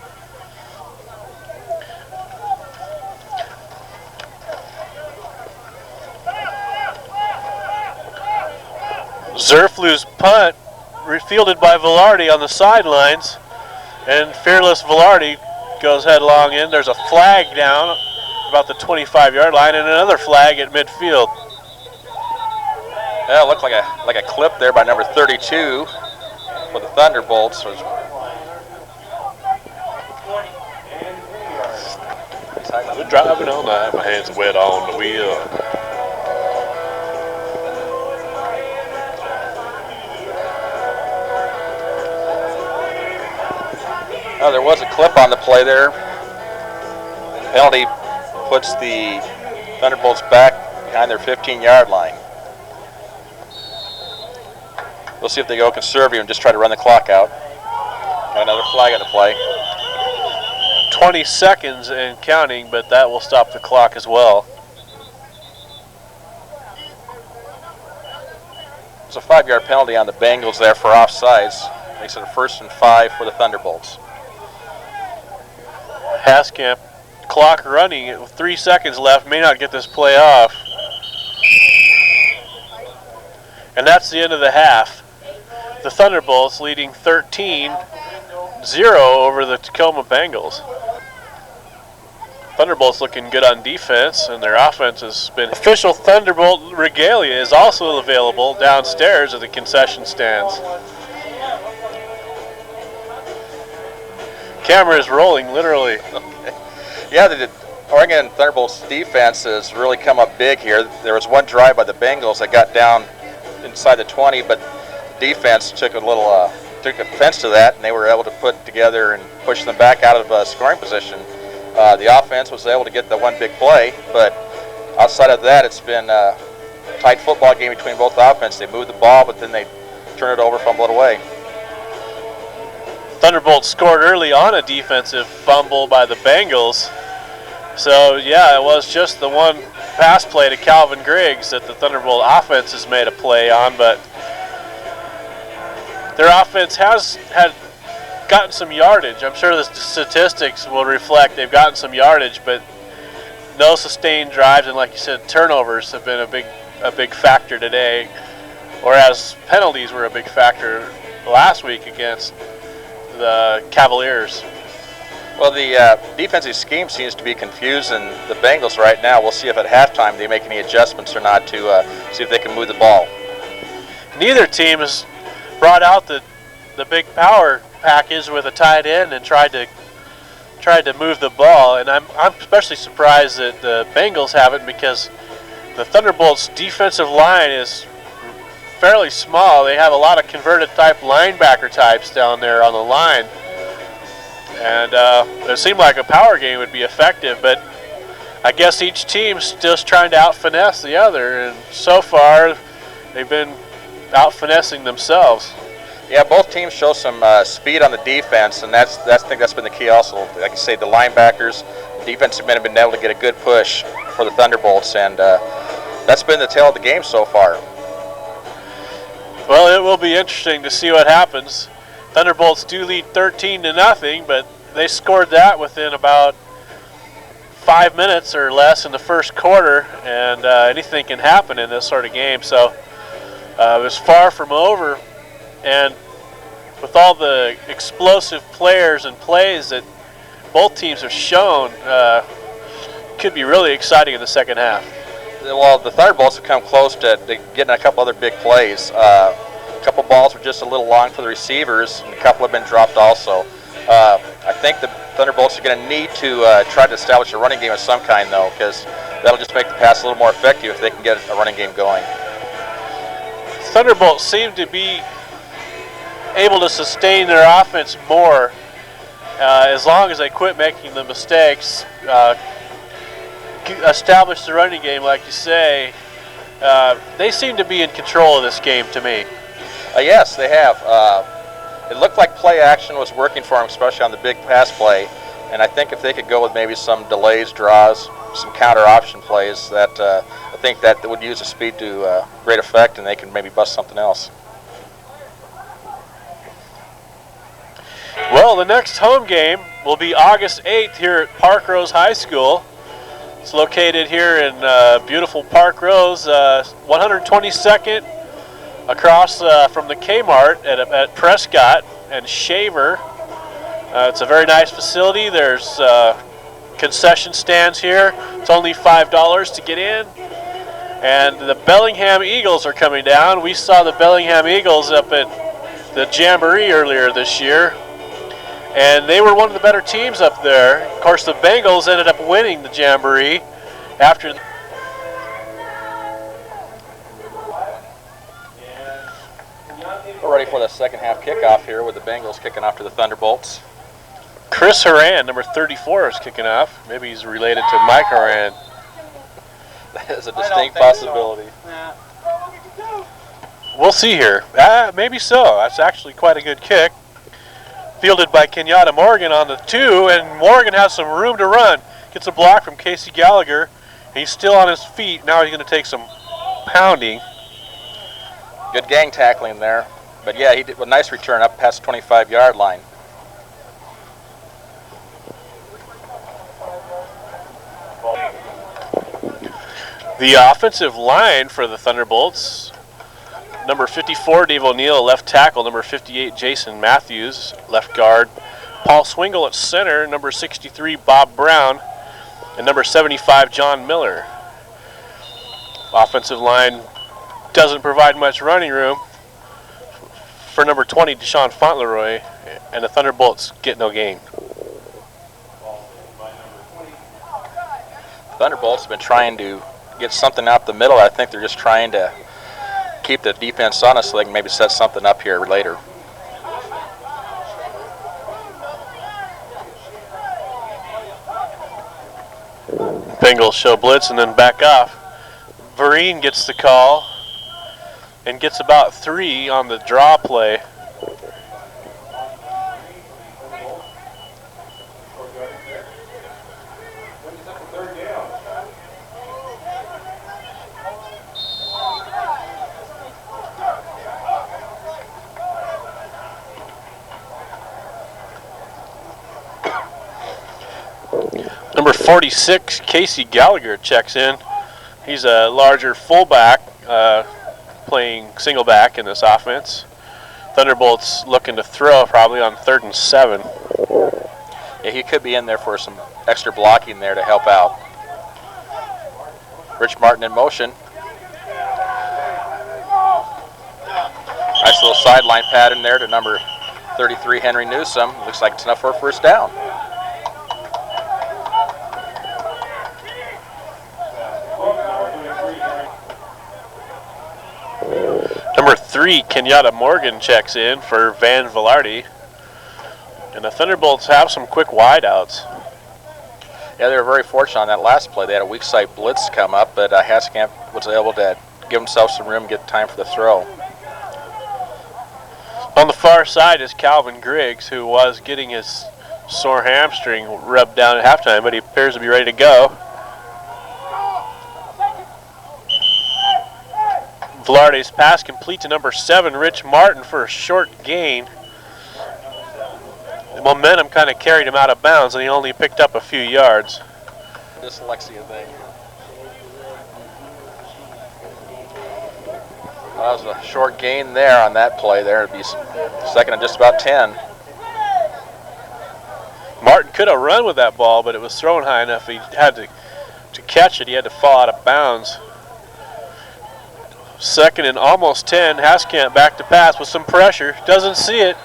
Zerflu's punt refielded by Velarde on the sidelines, and fearless Velarde goes headlong in. There's a flag down about the 25-yard line and another flag at midfield. Yeah, it looked like a clip there by number 32 for the Thunderbolts. We're driving all night, my hands wet on the wheel. Oh, there was a clip on the play there. The penalty puts the Thunderbolts back behind their 15-yard line. We'll see if they go conservative and just try to run the clock out. Got another flag on the play. 20 seconds and counting, but that will stop the clock as well. It's a 5-yard penalty on the Bengals there for offsides. Makes it a 1st and 5 for the Thunderbolts. Haskamp, clock running with 3 seconds left, may not get this play off. And that's the end of the half. The Thunderbolts leading 13-0 over the Tacoma Bengals. Thunderbolts looking good on defense, and their offense has been. Official Thunderbolt regalia is also available downstairs at the concession stands. Camera is rolling, literally. Okay. Yeah, the Oregon Thunderbolts defense has really come up big here. There was one drive by the Bengals that got down inside the 20, but the defense took took offense to that, and they were able to put together and push them back out of scoring position. The offense was able to get the one big play, but outside of that, it's been a tight football game between both offenses. They move the ball, but then they turn it over, fumble it away. Thunderbolts scored early on a defensive fumble by the Bengals. So, yeah, it was just the one pass play to Calvin Griggs that the Thunderbolt offense has made a play on, but their offense has gotten some yardage. I'm sure the statistics will reflect they've gotten some yardage, but no sustained drives, and like you said, turnovers have been a big factor today, whereas penalties were a big factor last week against the Cavaliers. Well, the defensive scheme seems to be confusing the Bengals right now. We'll see if at halftime they make any adjustments or not to see if they can move the ball. Neither team has brought out the big power package with a tight end and tried to move the ball, and I'm especially surprised that the Bengals haven't, because the Thunderbolts' defensive line is fairly small. They have a lot of converted type linebacker types down there on the line, and it seemed like a power game would be effective, but I guess each team's just trying to out-finesse the other, and so far they've been out-finessing themselves. Yeah, both teams show some speed on the defense, and I think that's been the key also. Like I say, the linebackers, the defensive men have been able to get a good push for the Thunderbolts, and that's been the tale of the game so far. Well, it will be interesting to see what happens. Thunderbolts do lead 13-0, but they scored that within about 5 minutes or less in the first quarter, and anything can happen in this sort of game. So it was far from over, and with all the explosive players and plays that both teams have shown, could be really exciting in the second half. Well, the Thunderbolts have come close to getting a couple other big plays. A couple balls were just a little long for the receivers, and a couple have been dropped also. I think the Thunderbolts are going to need to try to establish a running game of some kind, though, because that'll just make the pass a little more effective if they can get a running game going. Thunderbolts seem to be able to sustain their offense more as long as they quit making the mistakes, establish the running game, like you say. They seem to be in control of this game to me. Yes, they have. It looked like play action was working for them, especially on the big pass play. And I think if they could go with maybe some delays, draws, some counter option plays, that I think that would use the speed to great effect, and they can maybe bust something else. Well, the next home game will be August 8th here at Park Rose High School. It's located here in beautiful Park Rose, 122nd across from the Kmart at Prescott and Shaver. It's a very nice facility. There's concession stands here. It's only $5 to get in. And the Bellingham Eagles are coming down. We saw the Bellingham Eagles up at the Jamboree earlier this year, and they were one of the better teams up there. Of course, the Bengals ended up winning the Jamboree after. We're ready for the second half kickoff here with the Bengals kicking off to the Thunderbolts. Chris Horan, number 34, is kicking off. Maybe he's related to Mike Horan. That is a distinct possibility. So. Yeah. We'll see here. Maybe so. That's actually quite a good kick. Fielded by Kenyatta Morgan on the 2, and Morgan has some room to run. Gets a block from Casey Gallagher. He's still on his feet. Now he's going to take some pounding. Good gang tackling there. But yeah, he did a nice return up past the 25-yard line. The offensive line for the Thunderbolts: number 54, Dave O'Neill, left tackle; number 58, Jason Matthews, left guard; Paul Swingle at center; number 63, Bob Brown; and number 75, John Miller. Offensive line doesn't provide much running room for number 20, Deshaun Fauntleroy, and the Thunderbolts get no gain. Thunderbolts have been trying to get something out the middle. I think they're just trying to keep the defense on us so they can maybe set something up here later. Bengals show blitz and then back off. Vereen gets the call and gets about 3 on the draw play. Number 46, Casey Gallagher, checks in. He's a larger fullback, playing single back in this offense. Thunderbolts looking to throw probably on 3rd and 7. Yeah, he could be in there for some extra blocking there to help out. Rich Martin in motion. Nice little sideline pattern there to number 33, Henry Newsom. Looks like it's enough for a first down. Number 3, Kenyatta Morgan, checks in for Van Velarde. And the Thunderbolts have some quick wideouts. Yeah, they were very fortunate on that last play. They had a weak side blitz come up, but Haskamp was able to give himself some room, get time for the throw. On the far side is Calvin Griggs, who was getting his sore hamstring rubbed down at halftime, but he appears to be ready to go. Velarde's pass complete to number 7, Rich Martin, for a short gain. The momentum kind of carried him out of bounds, and he only picked up a few yards. Dyslexia thing. Well, that was a short gain there on that play there. It'd be second and just about 10. Martin could have run with that ball, but it was thrown high enough. He had to catch it. He had to fall out of bounds. Second and almost 10. Haskamp back to pass with some pressure. Doesn't see it.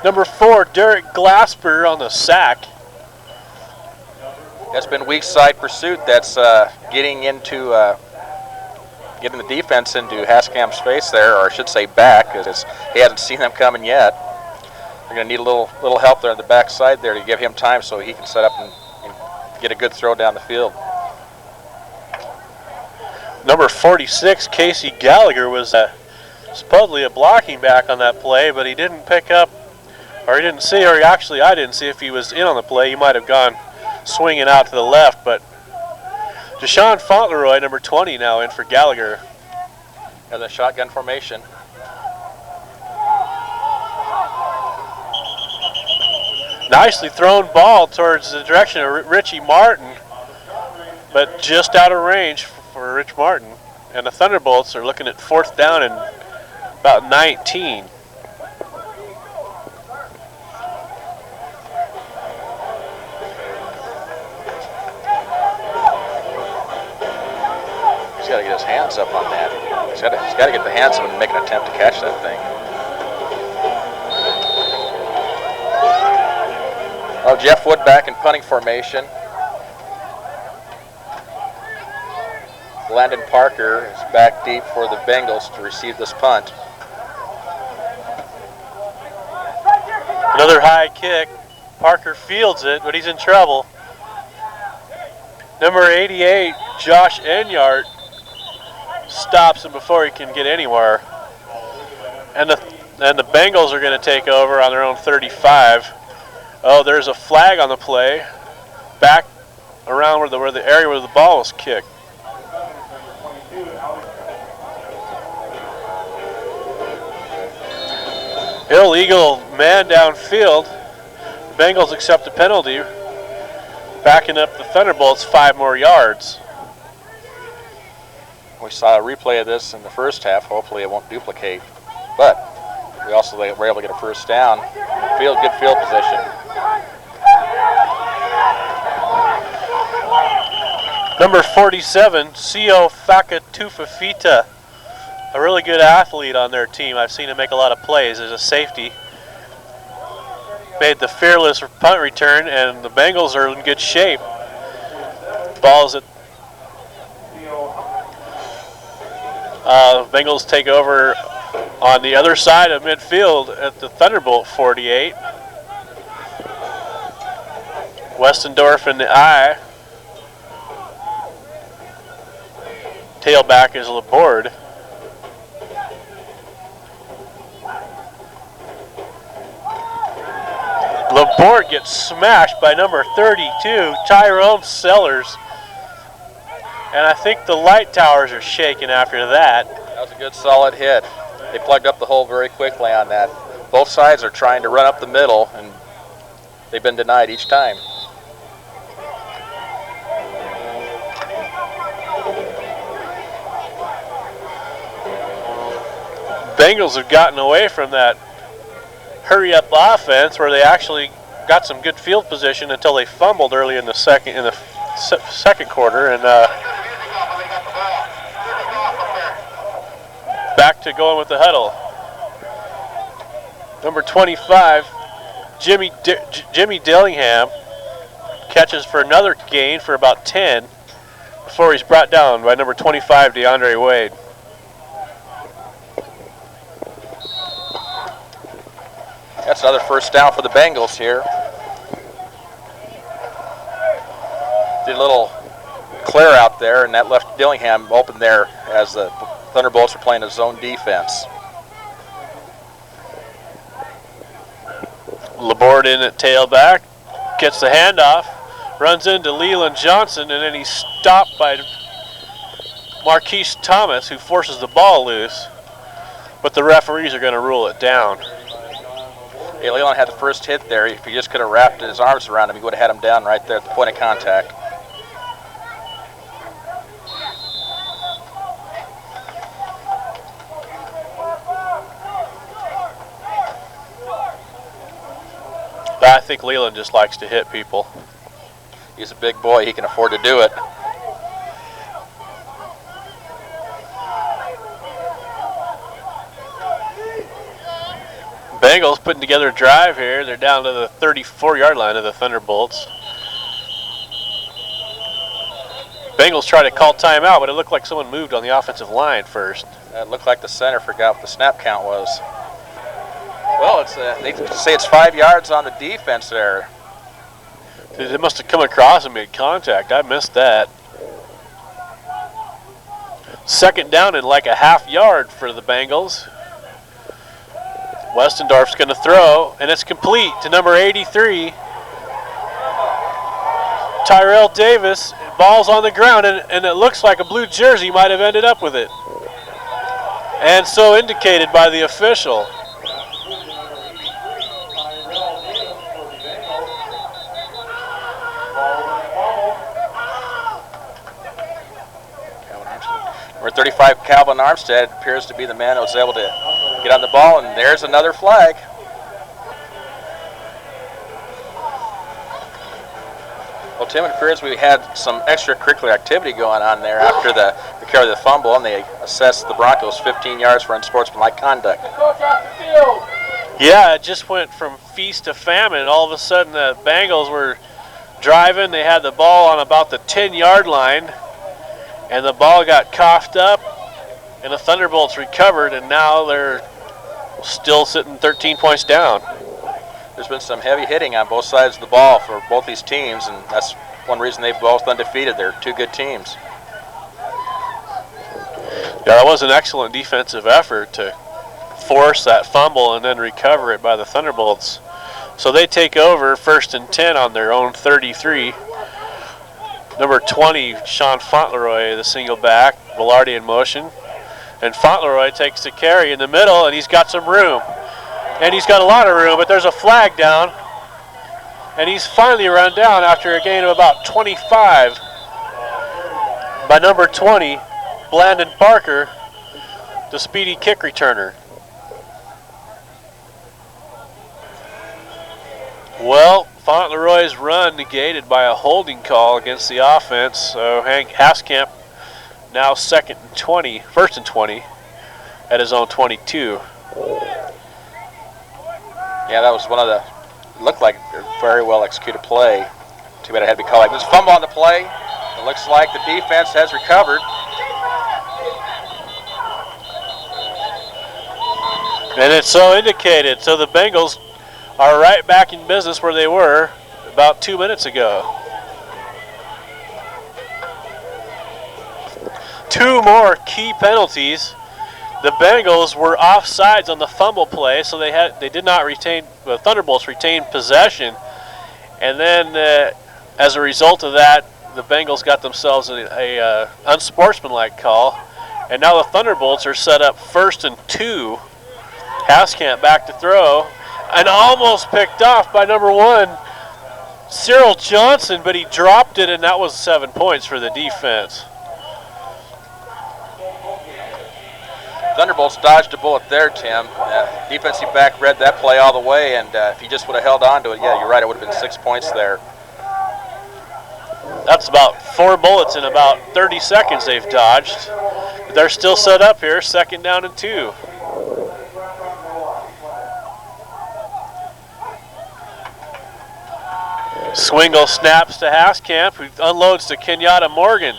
Number 4, Derek Glasper on the sack. That's been weak side pursuit. That's getting the defense into Haskamp's face there, or I should say back, because he hasn't seen them coming yet. They're going to need a little help there on the back side there to give him time so he can set up and get a good throw down the field. Number 46, Casey Gallagher, was supposedly a blocking back on that play, but he didn't pick up, or he didn't see, or actually I didn't see if he was in on the play. He might have gone swinging out to the left, but Deshaun Fauntleroy, number 20, now in for Gallagher. And the shotgun formation. Nicely thrown ball towards the direction of Richie Martin, but just out of range for Rich Martin. And the Thunderbolts are looking at 4th down and about 19. He's got to get his hands up on that. He's got to get the hands up and make an attempt to catch that thing. Well, Jeff Wood back in punting formation. Landon Parker is back deep for the Bengals to receive this punt. Another high kick. Parker fields it, but he's in trouble. Number 88, Josh Enyart, stops him before he can get anywhere. And the Bengals are going to take over on their own 35. Oh, there's a flag on the play. Back around where the area where the ball was kicked. Illegal man downfield. The Bengals accept a penalty, backing up the Thunderbolts 5 more yards. We saw a replay of this in the first half. Hopefully it won't duplicate. But we also were able to get a first down. Good field position. Number 47, Sio Fakatufafita, a really good athlete on their team. I've seen him make a lot of plays as a safety. Made the fearless punt return, and the Bengals are in good shape. Ball's at Bengals take over on the other side of midfield at the Thunderbolt 48. Westendorf in the eye. Tailback is Laborde. Laborde gets smashed by number 32, Tyrone Sellers. And I think the light towers are shaking after that. That was a good solid hit. They plugged up the hole very quickly on that. Both sides are trying to run up the middle, and they've been denied each time. Bengals have gotten away from that hurry-up offense where they actually got some good field position until they fumbled early in the second quarter, and back to going with the huddle. Number 25, Jimmy Dillingham catches for another gain for about 10 before he's brought down by number 25, DeAndre Wade. That's another first down for the Bengals here. Did a little clear out there, and that left Dillingham open there as the Thunderbolts are playing a zone defense. Laborde in at tailback, gets the handoff, runs into Leland Johnson, and then he's stopped by Marquise Thomas, who forces the ball loose, but the referees are going to rule it down. Yeah, Leland had the first hit there. If he just could have wrapped his arms around him, he would have had him down right there at the point of contact. But I think Leland just likes to hit people. He's a big boy. He can afford to do it. Bengals putting together a drive here. They're down to the 34-yard line of the Thunderbolts. Bengals try to call timeout, but it looked like someone moved on the offensive line first. It looked like the center forgot what the snap count was. Well, it's they say it's 5 yards on the defense there. It must have come across and made contact. I missed that. Second down and like a half yard for the Bengals. Westendorf's going to throw, and it's complete to number 83. Tyrell Davis, ball's on the ground, and it looks like a blue jersey might have ended up with it. And so indicated by the official. Number 35, Calvin Armstead, appears to be the man that was able to get on the ball, and there's another flag. Well, Tim, it appears we had some extracurricular activity going on there after the recovery of the fumble, and they assessed the Broncos 15 yards for unsportsmanlike conduct. Yeah, it just went from feast to famine. All of a sudden, the Bengals were driving. They had the ball on about the 10-yard line, and the ball got coughed up, and the Thunderbolts recovered, and now they're still sitting 13 points down. There's been some heavy hitting on both sides of the ball for both these teams, and that's one reason they've both undefeated. They're two good teams. Yeah, that was an excellent defensive effort to force that fumble and then recover it by the Thunderbolts. So they take over 1st and 10 on their own 33. Number 20, Sean Fauntleroy, the single back, Velarde in motion. And Fauntleroy takes the carry in the middle, and he's got some room. And he's got a lot of room, but there's a flag down. And he's finally run down after a gain of about 25 by number 20, Blandon Parker, the speedy kick returner. Well, Fauntleroy's run negated by a holding call against the offense. So Hank Haskamp now 1st and 20 at his own 22. Yeah, that was one of the, looked like a very well executed play. Too bad it had to be called. There's a fumble on the play. It looks like the defense has recovered. And it's so indicated. So the Bengals are right back in business where they were about 2 minutes ago. 2 more key penalties. The Bengals were offsides on the fumble play, so they did not retain. The Thunderbolts retained possession, and then as a result of that, the Bengals got themselves a unsportsmanlike call, and now the Thunderbolts are set up 1st and 2. Haskamp back to throw, and almost picked off by number 1, Cyril Johnson, but he dropped it, and that was 7 points for the defense. Thunderbolts dodged a bullet there, Tim. Defensive back read that play all the way, and if he just would have held on to it, yeah, you're right, it would have been 6 points there. That's about 4 bullets in about 30 seconds they've dodged. But they're still set up here, 2nd down and 2. Swingle snaps to Haskamp, who unloads to Kenyatta Morgan.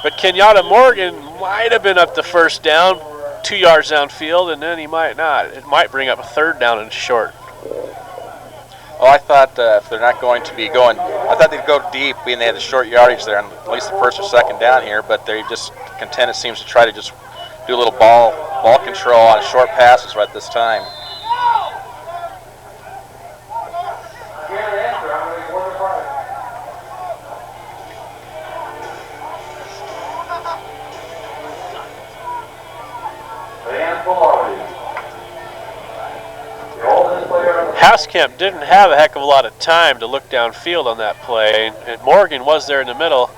But Kenyatta Morgan might have been up the 1st down, 2 yards downfield, and then he might not. It might bring up a 3rd down and short. Oh, I thought if they're not going to be going, I thought they'd go deep, being they had the short yardage there on at least the 1st or 2nd down here, but they just content, it seems, to try to just do a little ball control on short passes right this time. The oldest player Haskamp didn't have a heck of a lot of time to look downfield on that play, and Morgan was there in the middle.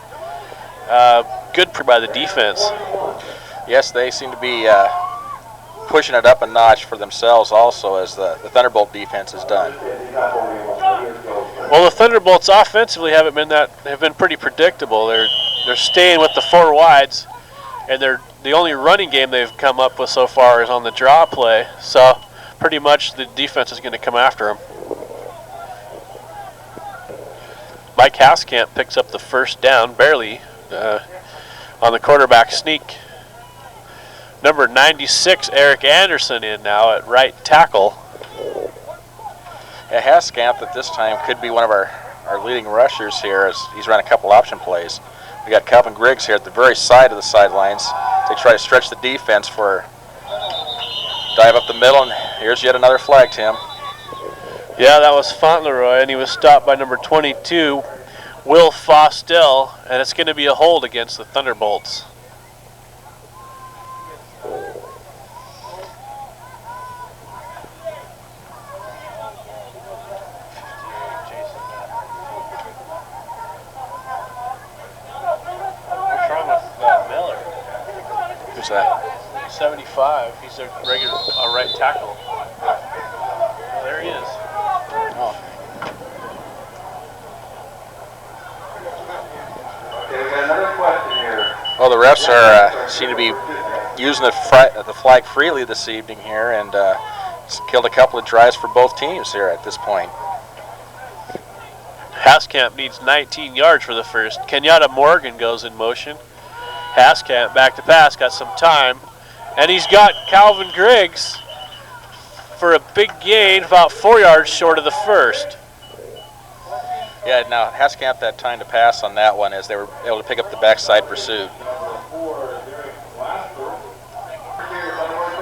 Good by the defense. Yes, they seem to be pushing it up a notch for themselves also, as the Thunderbolt defense has done. Well, the Thunderbolts offensively have been pretty predictable. They're staying with the four wides, and the only running game they've come up with so far is on the draw play. So pretty much the defense is going to come after them. Mike Haskamp picks up the first down, barely, on the quarterback sneak. Number 96, Eric Anderson, in now at right tackle. Yeah, Haskamp at this time could be one of our leading rushers here, as he's run a couple option plays. We got Calvin Griggs here at the very side of the sidelines. They try to stretch the defense for dive up the middle, and here's yet another flag, Tim. Yeah, that was Fauntleroy, and he was stopped by number 22, Will Fostel, and it's going to be a hold against the Thunderbolts. Who's that? 75. He's a right tackle. Oh, there he is. Oh. Okay, we got another question here. Well, the refs seem to be using the flag freely this evening here, and killed a couple of drives for both teams here at this point. Haskamp needs 19 yards for the first. Kenyatta Morgan goes in motion. Haskamp back to pass, got some time. And he's got Calvin Griggs for a big gain, about 4 yards short of the first. Yeah, now Haskamp had time to pass on that one, as they were able to pick up the backside pursuit. I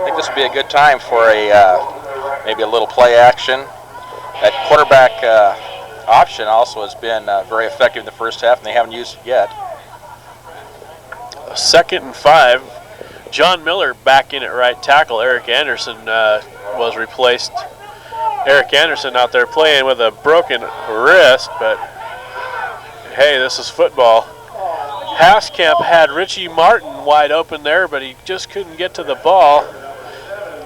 think this would be a good time for maybe a little play action. That quarterback option also has been very effective in the first half, and they haven't used it yet. 2nd and 5. John Miller back in at right tackle. Eric Anderson was replaced. Eric Anderson out there playing with a broken wrist, but hey, this is football. Haskamp had Richie Martin wide open there, but he just couldn't get to the ball.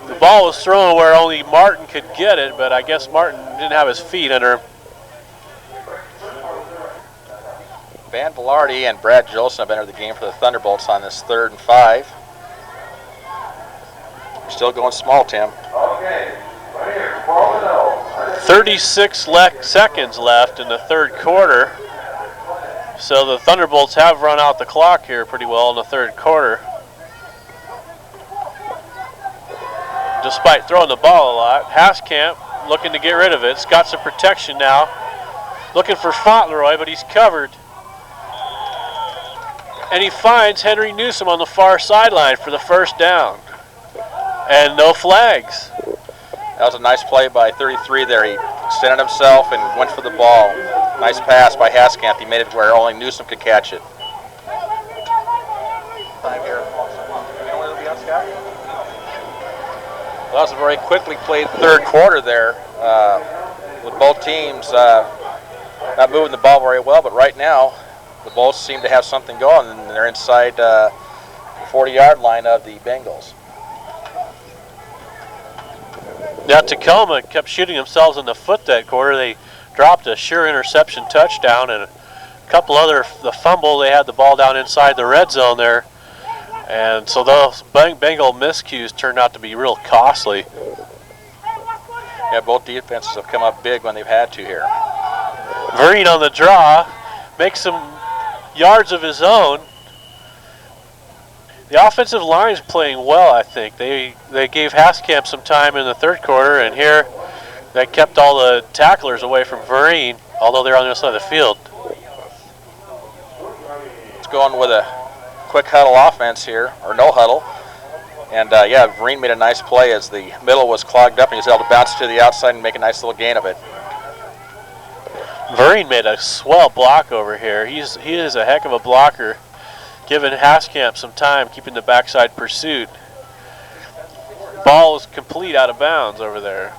The ball was thrown where only Martin could get it, but I guess Martin didn't have his feet under him. Van Velarde and Brad Jolson have entered the game for the Thunderbolts on this 3rd and 5. We're still going small, Tim. Okay, right here, 12-0. 36 seconds left in the third quarter. So the Thunderbolts have run out the clock here pretty well in the third quarter. Despite throwing the ball a lot, Haskamp looking to get rid of it. It's got some protection now. Looking for Fauntleroy, but he's covered. And he finds Henry Newsom on the far sideline for the first down. And no flags. That was a nice play by 33 there. He extended himself and went for the ball. Nice pass by Haskamp. He made it where only Newsom could catch it. Well, that was a very quickly played third quarter there, with both teams not moving the ball very well, but right now the Bolts seem to have something going, and they're inside the 40-yard line of the Bengals. Now Tacoma kept shooting themselves in the foot that quarter. They dropped a sure interception touchdown and a couple other, the fumble, they had the ball down inside the red zone there. And so those Bengal miscues turned out to be real costly. Yeah, both defenses have come up big when they've had to here. Vereen on the draw, makes some yards of his own. The offensive line is playing well, I think. They gave Haskamp some time in the third quarter, and here they kept all the tacklers away from Vereen, although they're on the other side of the field. It's going with a quick huddle offense here, or no huddle. And yeah, Vereen made a nice play as the middle was clogged up, and he was able to bounce to the outside and make a nice little gain of it. Vereen made a swell block over here. He is a heck of a blocker, giving Haskamp some time, keeping the backside pursuit. Ball is complete out of bounds over there.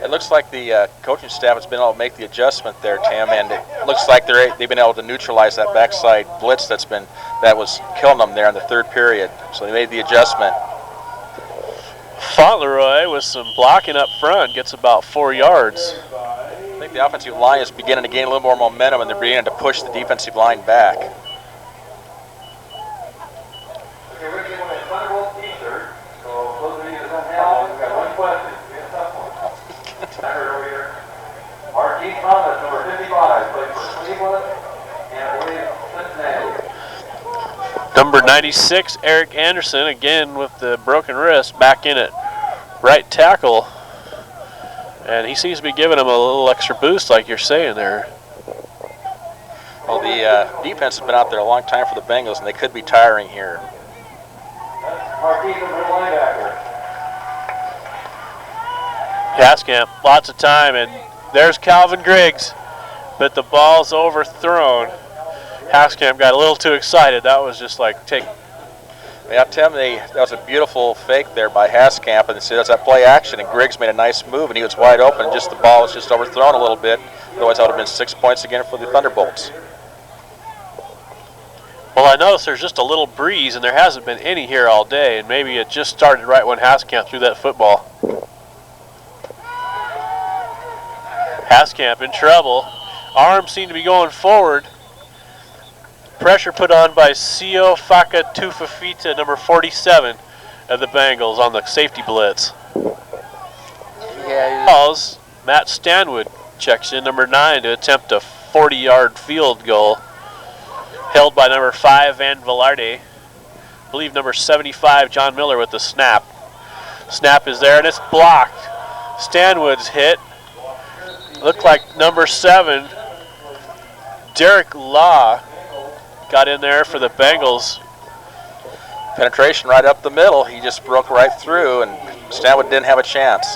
It looks like the coaching staff has been able to make the adjustment there, Tim, and it looks like they've been able to neutralize that backside blitz that was killing them there in the third period. So they made the adjustment. Fauntleroy with some blocking up front gets about 4 yards. I think the offensive line is beginning to gain a little more momentum, and they're beginning to push the defensive line back. Okay, we're giving a Thunderbolt t-shirt. So those of you that don't have one, we've got one question. We have a tough one. I heard over here. Marquise Thomas, number 55, plays for Cleveland and I believe Cincinnati. Number 96, Eric Anderson, again with the broken wrist, back in at right tackle. And he seems to be giving him a little extra boost, like you're saying there. Well, the defense has been out there a long time for the Bengals, and they could be tiring here. That's Marquise, the middle linebacker. Haskamp, lots of time, and there's Calvin Griggs, but the ball's overthrown. Haskamp got a little too excited. That was just like Yeah, Tim, that was a beautiful fake there by Haskamp, and see, that's that play action, and Griggs made a nice move, and he was wide open, and just the ball was just overthrown a little bit. Otherwise, that would have been 6 points again for the Thunderbolts. Well, I noticed there's just a little breeze, and there hasn't been any here all day, and maybe it just started right when Haskamp threw that football. Haskamp in trouble. Arms seem to be going forward. Pressure put on by Sio Fakatufafita, number 47 of the Bengals on the safety blitz. Calls, Matt Stanwood checks in, number 9, to attempt a 40-yard field goal. Held by number 5, Van Velarde. I believe number 75, John Miller, with the snap. Snap is there, and it's blocked. Stanwood's hit. Looked like number 7, Derek Law, got in there for the Bengals. Penetration right up the middle. He just broke right through, and Stanwood didn't have a chance.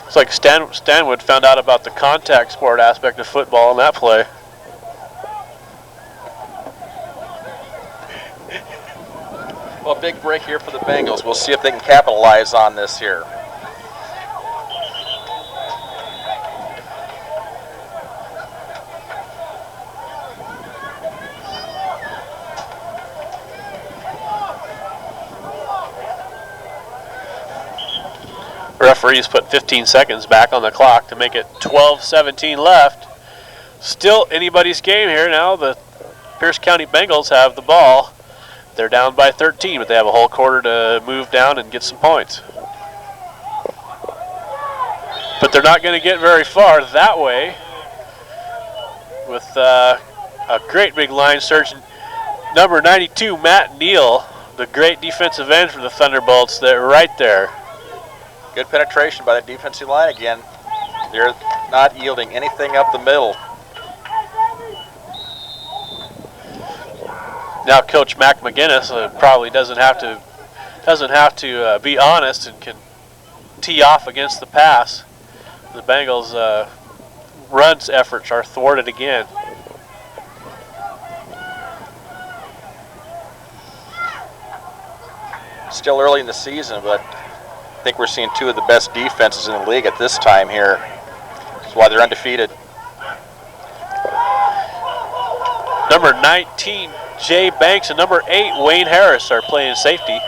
It's like Stanwood found out about the contact sport aspect of football in that play. Well, big break here for the Bengals. We'll see if they can capitalize on this here. Referees put 15 seconds back on the clock to make it 12-17 left. Still anybody's game here now. The Pierce County Bengals have the ball. They're down by 13, but they have a whole quarter to move down and get some points. But they're not going to get very far that way with a great big line surge. Number 92, Matt Neal, the great defensive end for the Thunderbolts. They're right there. Good penetration by the defensive line again. They're not yielding anything up the middle. Now Coach Mac McGinnis probably doesn't have to be honest and can tee off against the pass. The Bengals' runs efforts are thwarted again. Still early in the season, but I think we're seeing two of the best defenses in the league at this time here. That's why they're undefeated. Number 19, Jay Banks, and number 8, Wayne Harris are playing safety.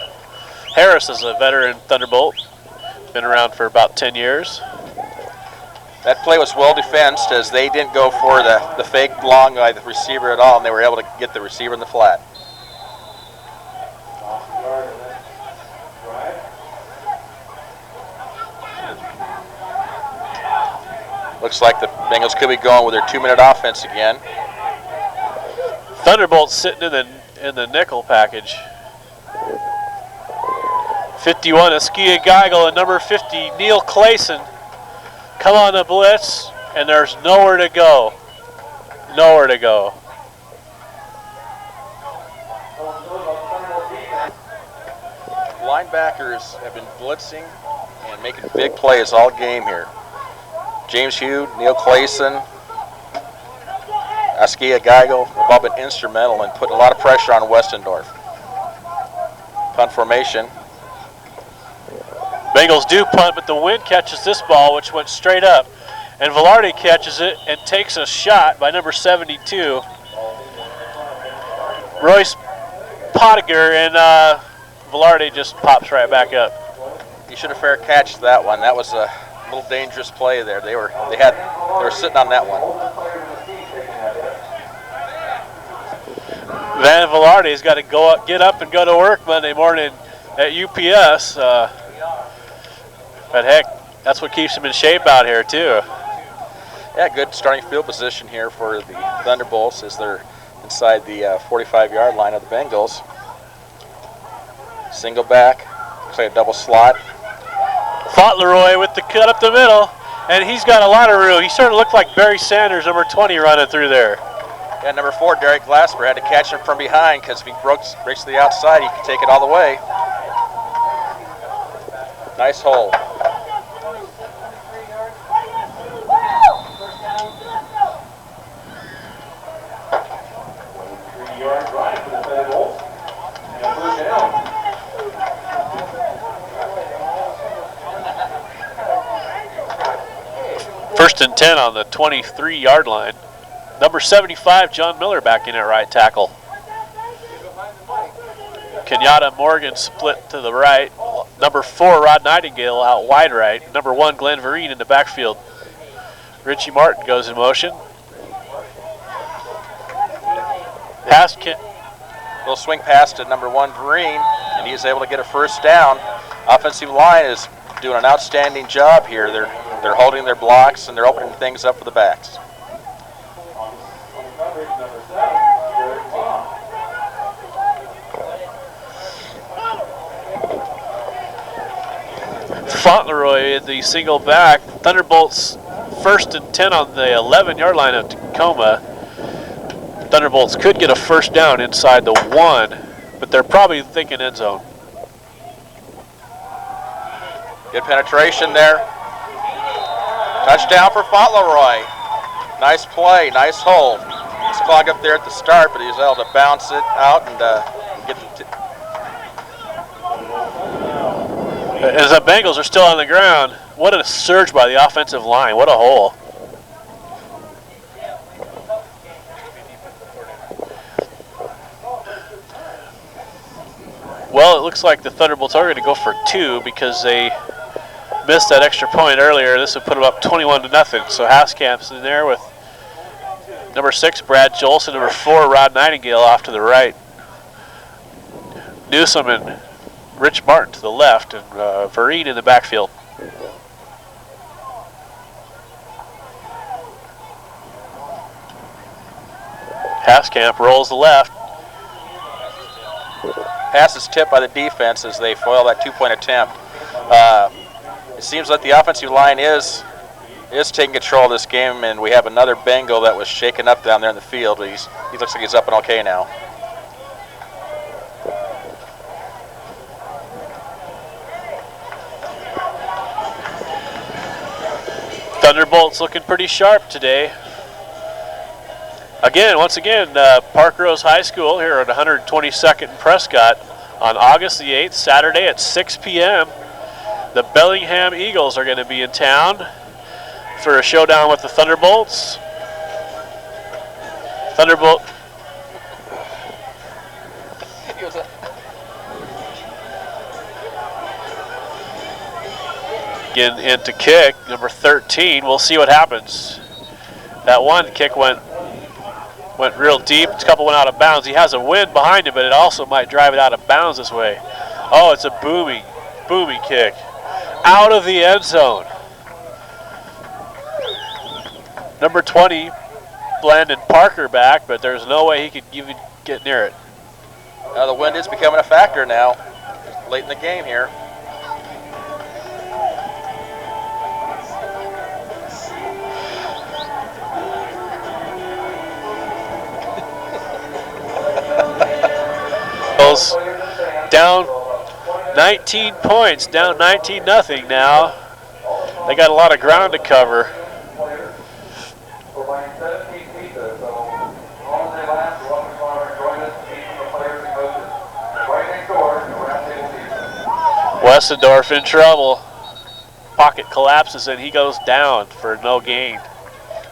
Harris is a veteran Thunderbolt. Been around for about 10 years. That play was well defensed as they didn't go for the fake long by the receiver at all, and they were able to get the receiver in the flat. Looks like the Bengals could be going with their 2-minute offense again. Thunderbolts sitting in the nickel package. 51, Askia Geigel, and number 50, Neil Clayson, come on the blitz, and there's nowhere to go. Nowhere to go. Linebackers have been blitzing and making big plays all game here. James Hugh, Neil Clayson, Askia Geigel have all been instrumental in putting a lot of pressure on Westendorf. Punt formation. Bengals do punt, but the wind catches this ball, which went straight up. And Velarde catches it and takes a shot by number 72. Royce Pottinger, and Velarde just pops right back up. He should have fair catched that one. That was a little dangerous play there. They were sitting on that one. Van Velarde's got to get up and go to work Monday morning at UPS. But heck, that's what keeps him in shape out here too. Yeah, good starting field position here for the Thunderbolts as they're inside the 45-yard line of the Bengals. Single back, looks like a double slot. Fauntleroy with the cut up the middle, and he's got a lot of room. He sort of looked like Barry Sanders, number 20, running through there. Yeah, number 4, Derek Glasper, had to catch him from behind because if he breaks to the outside, he can take it all the way. Nice hole. First and 10 on the 23-yard line. Number 75, John Miller, back in at right tackle. Kenyatta Morgan split to the right. Number 4, Rod Nightingale, out wide right. Number 1, Glenn Vereen in the backfield. Richie Martin goes in motion. Little swing pass to number 1, Vereen, and he's able to get a first down. Offensive line is doing an outstanding job here. They're holding their blocks and they're opening things up for the backs. Fauntleroy in the single back. Thunderbolts first and 10 on the 11-yard line of Tacoma. Thunderbolts could get a first down inside the 1, but they're probably thinking end zone. Good penetration there. Touchdown for Fauntleroy. Nice play, nice hold. It's clogged up there at the start, but he was able to bounce it out and get the As the Bengals are still on the ground, what a surge by the offensive line. What a hole. Well, it looks like the Thunderbolts are going to go for 2 because they missed that extra point earlier. This would put them up 21-0. So Haskamp's in there with number 6, Brad Jolson, number 4, Rod Nightingale off to the right. Newsom and Rich Martin to the left, and Vereen in the backfield. Haskamp rolls the left. Pass is tipped by the defense as they foil that 2-point attempt. It seems like the offensive line is taking control of this game, and we have another Bengal that was shaken up down there in the field, but he looks like he's up and okay now. Thunderbolts looking pretty sharp today. Once again, Park Rose High School here at 122nd and Prescott on August the 8th, Saturday at 6 p.m. The Bellingham Eagles are going to be in town for a showdown with the Thunderbolts. Thunderbolt. Again, into kick, number 13. We'll see what happens. That one kick went real deep. A couple went out of bounds. He has a wind behind him, but it also might drive it out of bounds this way. Oh, it's a booming kick. Out of the end zone. Number 20, Blandon Parker back, but there's no way he could even get near it. Now the wind is becoming a factor now, late in the game here. Down 19 points, down 19-0 now. They got a lot of ground to cover. Westendorf in trouble. pocket collapses and he goes down for no gain.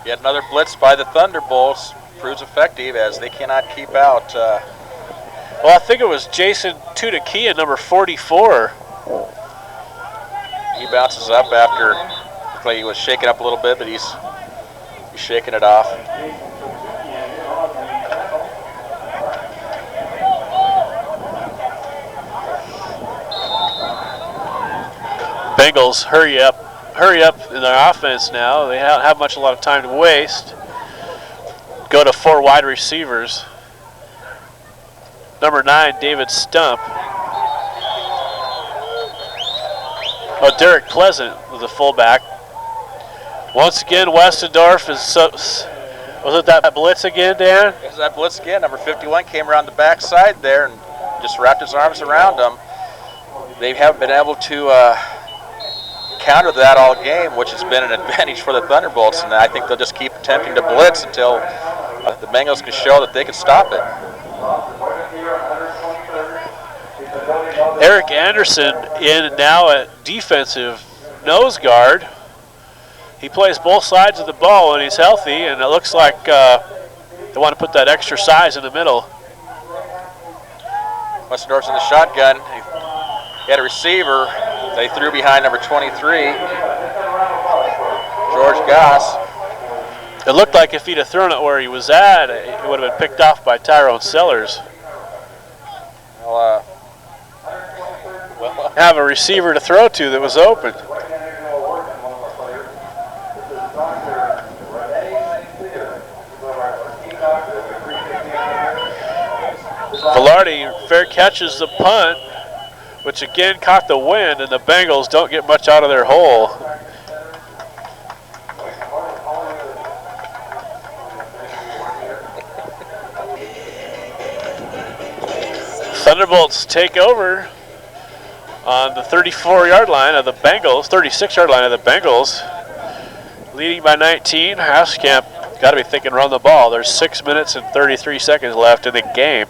Yet another blitz by the Thunderbolts proves effective as they cannot keep out. Well, I think it was Jason Tudakia, number 44. He bounces up after, looked like he was shaken up a little bit, but he's shaking it off. Bengals hurry up in their offense now. They don't have a lot of time to waste. Go to 4 wide receivers. Number 9, David Stump. Oh, Derek Pleasant was the fullback. Once again, Westendorf is was it that blitz again, Dan? It was that blitz again. Number 51 came around the backside there and just wrapped his arms around him. They haven't been able to counter that all game, which has been an advantage for the Thunderbolts, and I think they'll just keep attempting to blitz until the Bengals can show that they can stop it. Eric Anderson in now at defensive nose guard. He plays both sides of the ball when he's healthy, and it looks like they want to put that extra size in the middle. Westendorf's in the shotgun. He had a receiver. They threw behind number 23, George Goss. It looked like if he'd have thrown it where he was at, it would have been picked off by Tyrone Sellers. Well, have a receiver to throw to that was open. Velarde fair catches the punt, which again caught the wind, and the Bengals don't get much out of their hole. Thunderbolts take over on the 34-yard line of the Bengals, 36-yard line of the Bengals, leading by 19. Haaskamp got to be thinking run the ball. There's 6 minutes and 33 seconds left in the game.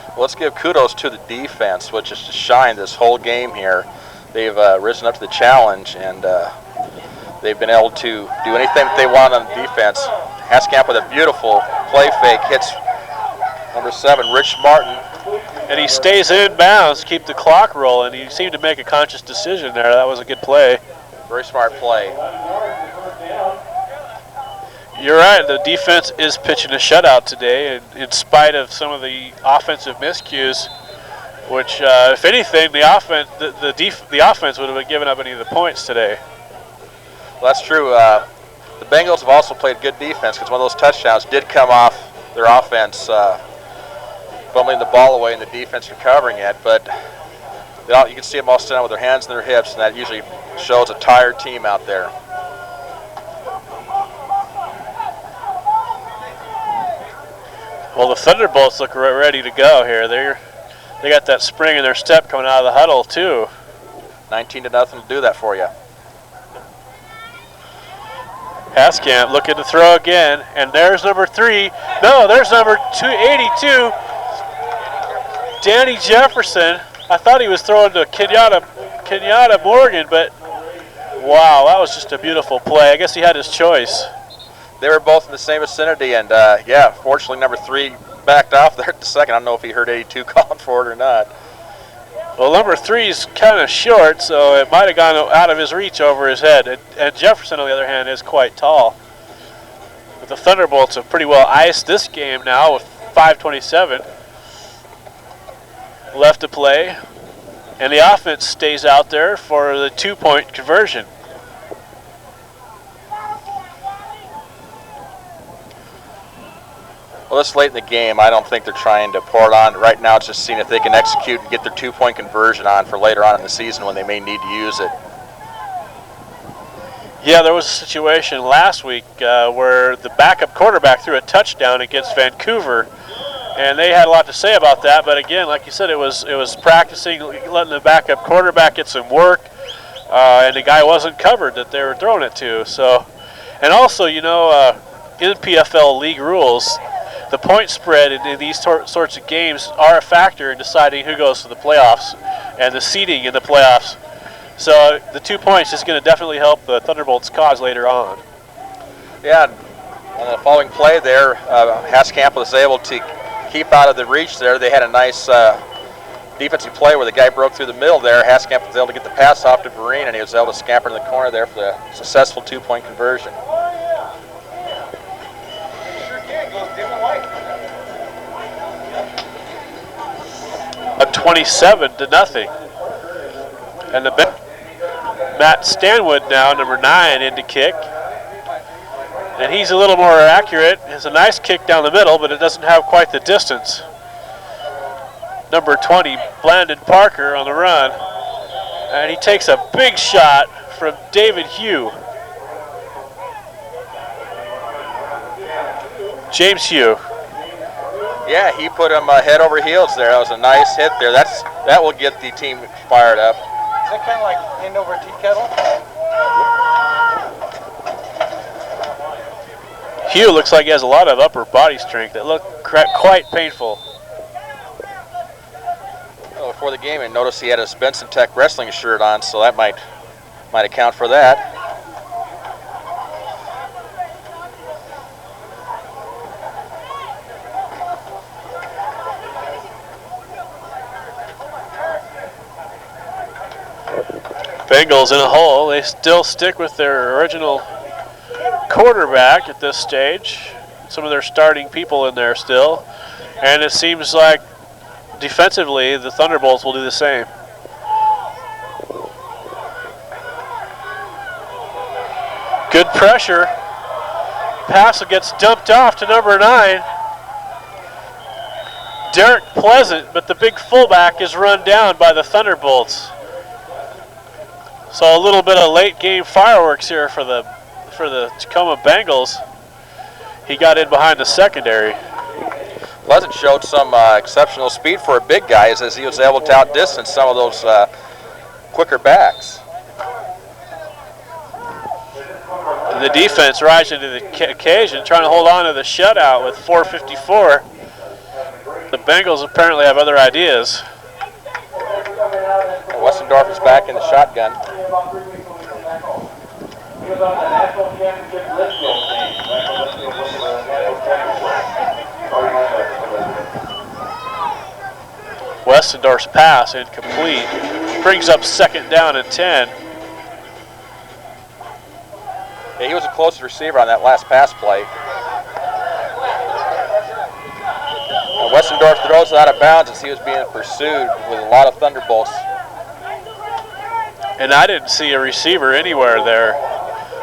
Well, let's give kudos to the defense, which has just shined this whole game here. They've risen up to the challenge, and they've been able to do anything that they want on defense. Haaskamp with a beautiful play fake hits number 7, Rich Martin. And he stays in bounds, keep the clock rolling. He seemed to make a conscious decision there. That was a good play. Very smart play. You're right, the defense is pitching a shutout today, and in spite of some of the offensive miscues, which, if anything, the offense would have been giving up any of the points today. Well, that's true. The Bengals have also played good defense because one of those touchdowns did come off their offense fumbling the ball away and the defense recovering it, but you can see them all stand with their hands in their hips, and that usually shows a tired team out there. Well, the Thunderbolts look ready to go here. They got that spring in their step coming out of the huddle too. 19-0 to do that for you. Haaskamp looking to throw again, and there's number 3. No, there's number 282. Danny Jefferson. I thought he was throwing to Kenyatta Morgan, but wow, that was just a beautiful play. I guess he had his choice. They were both in the same vicinity, and fortunately number 3 backed off there at the second. I don't know if he heard 82 calling for it or not. Well, number 3 is kind of short, so it might have gone out of his reach over his head. And Jefferson, on the other hand, is quite tall. But the Thunderbolts have pretty well iced this game now with 5:27 left to play. And the offense stays out there for the 2-point conversion. Well, this late in the game, I don't think they're trying to pour it on. Right now, it's just seeing if they can execute and get their 2-point conversion on for later on in the season when they may need to use it. Yeah, there was a situation last week where the backup quarterback threw a touchdown against Vancouver, and they had a lot to say about that. But again, like you said, it was practicing, letting the backup quarterback get some work, and the guy wasn't covered that they were throwing it to. So, and also, in PFL league rules, the point spread in these sorts of games are a factor in deciding who goes to the playoffs and the seeding in the playoffs. So the 2 points is going to definitely help the Thunderbolts' cause later on. Yeah, on the following play there, Haskamp was able to keep out of the reach there. They had a nice defensive play where the guy broke through the middle there. Haskamp was able to get the pass off to Vereen, and he was able to scamper in the corner there for the successful 2-point conversion. A 27-0. And the Matt Stanwood now, number 9, in to kick. And he's a little more accurate. It's a nice kick down the middle, but it doesn't have quite the distance. Number 20, Blandon Parker on the run. And he takes a big shot from David Hugh. James Hugh. Yeah, he put him head over heels there. That was a nice hit there. That will get the team fired up. Is that kind of like hand over tea kettle? Hugh looks like he has a lot of upper body strength that look quite painful. Well, before the game, I noticed he had his Benson Tech wrestling shirt on, so that might account for that. Bengals in a hole. They still stick with their original quarterback at this stage. Some of their starting people in there still. And it seems like defensively the Thunderbolts will do the same. Good pressure. Pass gets dumped off to number 9. Derek Pleasant, but the big fullback is run down by the Thunderbolts. So a little bit of late game fireworks here for the Tacoma Bengals. He got in behind the secondary. Pleasant showed some exceptional speed for a big guy as he was able to outdistance some of those quicker backs. And the defense rising to the occasion, trying to hold on to the shutout with 4:54. The Bengals apparently have other ideas. Westendorf is back in the shotgun. Westendorf's pass incomplete. Brings up 2nd down and 10. Yeah, he was a close receiver on that last pass play. And Westendorf throws it out of bounds as he was being pursued with a lot of Thunderbolts. And I didn't see a receiver anywhere there.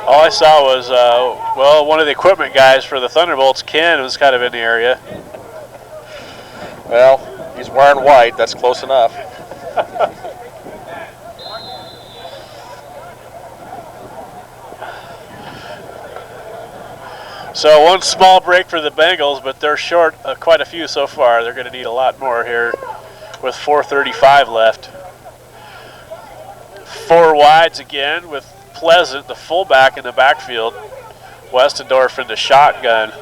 All I saw was, one of the equipment guys for the Thunderbolts, Ken, was kind of in the area. Well, he's wearing white. That's close enough. So one small break for the Bengals, but they're short quite a few so far. They're going to need a lot more here with 4:35 left. 4 wides again with Pleasant, the fullback, in the backfield. Westendorf in the shotgun.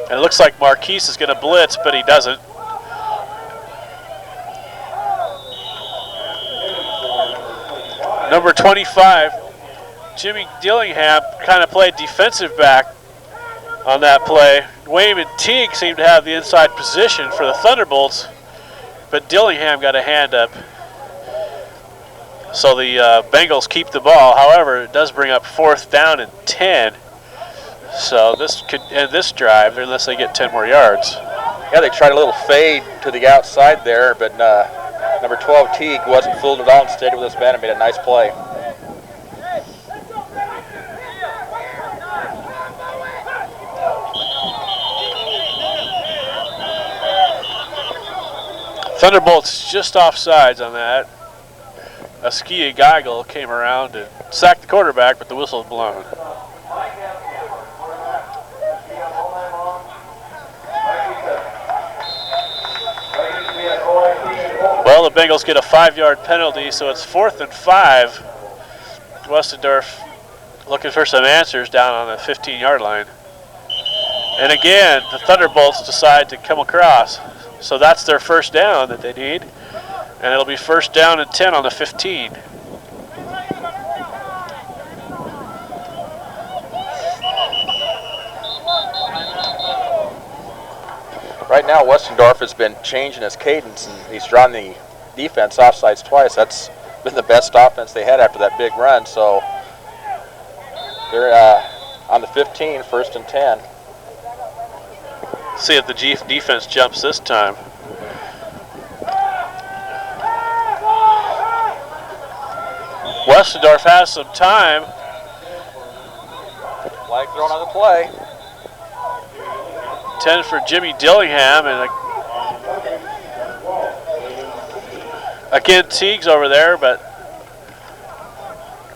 And it looks like Marquise is going to blitz, but he doesn't. Number 25, Jimmy Dillingham, kind of played defensive back on that play. Wayman Teague seemed to have the inside position for the Thunderbolts, but Dillingham got a hand up. So the Bengals keep the ball. However, it does bring up 4th down and 10. So this could end this drive unless they get 10 more yards. Yeah, they tried a little fade to the outside there, but number 12, Teague, wasn't fooled at all and stayed with his man and made a nice play. Thunderbolts just offsides on that. Askia Geigel came around and sacked the quarterback, but the whistle was blown. Well, the Bengals get a 5-yard penalty, so it's 4th and 5. Westendorf looking for some answers down on the 15-yard line. And again, the Thunderbolts decide to come across. So that's their 1st down that they need. And it'll be 1st down and 10 on the 15. Right now, Westendorf has been changing his cadence, and he's drawn the defense offsides twice. That's been the best offense they had after that big run. So they're on the 15, 1st and 10. See if the defense jumps this time. Westendorf has some time. Flag thrown on the play. 10 for Jimmy Dillingham, and again Teague's over there, but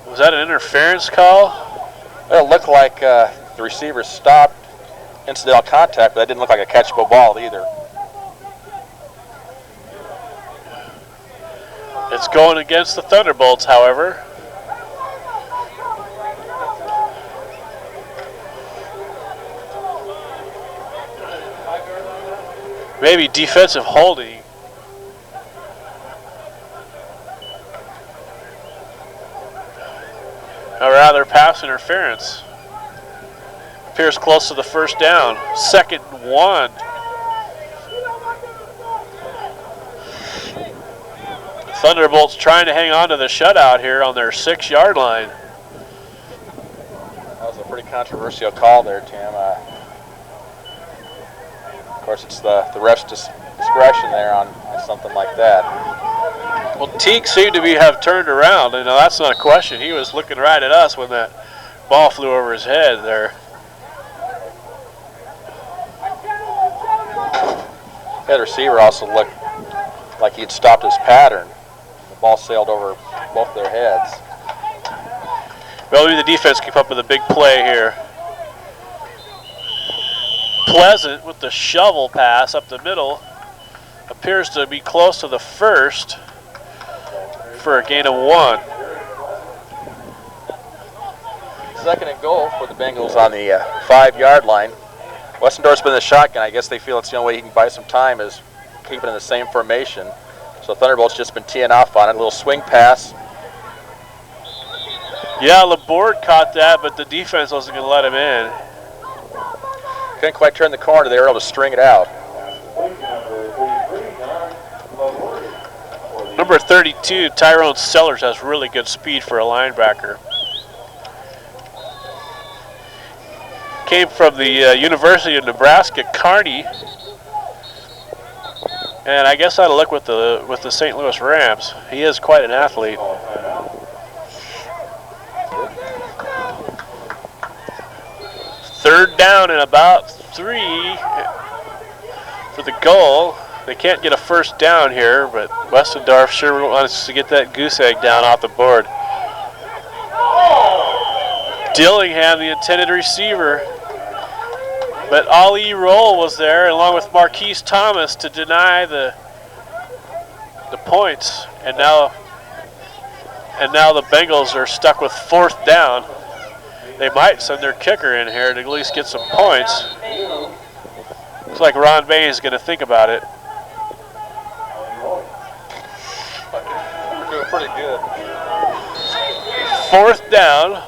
was that an interference call? It looked like the receiver stopped incidental contact, but that didn't look like a catchable ball either. It's going against the Thunderbolts, however. Maybe defensive holding. Or rather, pass interference. Appears close to the first down. 2nd and 1. Thunderbolts trying to hang on to the shutout here on their 6-yard line. That was a pretty controversial call there, Tim. Of course, it's the ref's discretion there on something like that. Well, Teague seemed to have turned around. You know, that's not a question. He was looking right at us when that ball flew over his head there. That receiver also looked like he had stopped his pattern. The ball sailed over both their heads. Well, maybe the defense keep up with a big play here. Pleasant with the shovel pass up the middle. Appears to be close to the first for a gain of 1. 2nd and goal for the Bengals on the 5-yard line. Westendorf's been in the shotgun. I guess they feel it's the only way he can buy some time is keeping in the same formation. So Thunderbolt's just been teeing off on it. A little swing pass. Yeah, Laborde caught that, but the defense wasn't going to let him in. Couldn't quite turn the corner. They were able to string it out. Number 32, Tyrone Sellers, has really good speed for a linebacker. Came from the University of Nebraska, Kearney, and I guess I'd look with the St. Louis Rams. He is quite an athlete. Third down and about 3 for the goal. They can't get a first down here, but Westendorf sure wants to get that goose egg down off the board. Dillingham, the intended receiver. But Ali Roll was there along with Marquise Thomas to deny the points. And now the Bengals are stuck with 4th down. They might send their kicker in here to at least get some points. Looks like Ron Bay is going to think about it. We're doing pretty good. 4th down.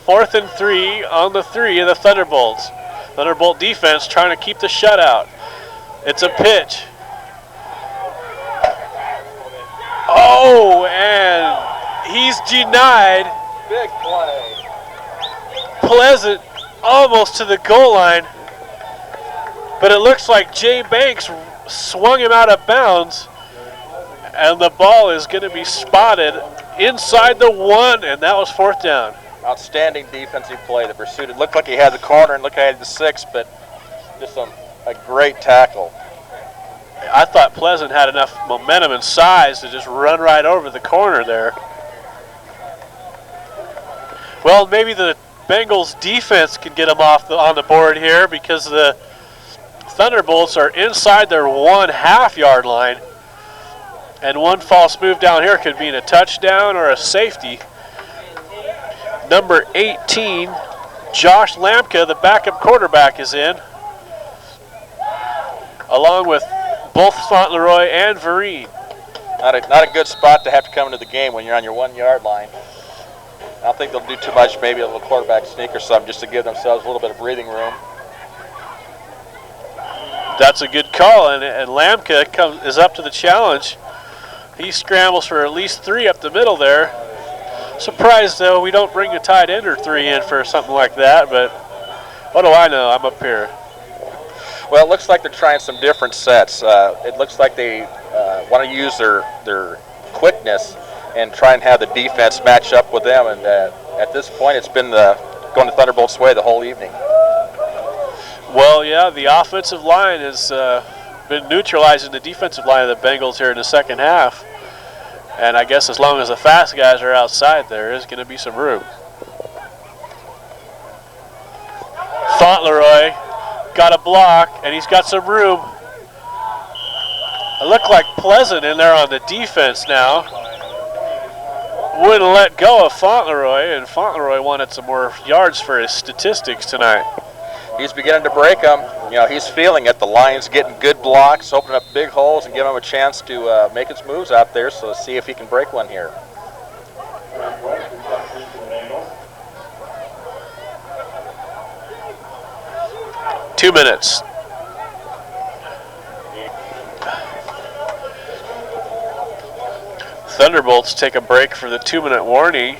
4th and 3 on the 3 of the Thunderbolts. Thunderbolt defense trying to keep the shutout. It's a pitch. Oh, and he's denied. Big play. Pleasant almost to the goal line, but it looks like Jay Banks swung him out of bounds, and the ball is going to be spotted inside the 1, and that was 4th down. Outstanding defensive play. The pursuit, it looked like he had the corner and looked like he had the 6, but just a great tackle. I thought Pleasant had enough momentum and size to just run right over the corner there. Well, maybe the Bengals defense can get them on the board here because the Thunderbolts are inside their 1.5-yard line, and one false move down here could mean a touchdown or a safety. Number 18, Josh Lamka, the backup quarterback, is in, along with both Fauntleroy and Vereen. Not a good spot to have to come into the game when you're on your 1 yard line. I don't think they'll do too much, maybe a little quarterback sneak or something just to give themselves a little bit of breathing room. That's a good call, and Lamka is up to the challenge. He scrambles for at least 3 up the middle there. Surprised, though, we don't bring a tight end or 3 in for something like that, but what do I know? I'm up here. Well, it looks like they're trying some different sets. It looks like they want to use their quickness and try and have the defense match up with them. And at this point, it's been going to Thunderbolts' way the whole evening. Well, yeah, the offensive line has been neutralizing the defensive line of the Bengals here in the second half. And I guess as long as the fast guys are outside, there is going to be some room. Fauntleroy got a block, and he's got some room. It looked like Pleasant in there on the defense now. Wouldn't let go of Fauntleroy, and Fauntleroy wanted some more yards for his statistics tonight. He's beginning to break them. You know, he's feeling it. The Lions getting good blocks, opening up big holes, and giving him a chance to make his moves out there. So let's see if he can break one here. 2 minutes. Thunderbolts take a break for the 2-minute warning.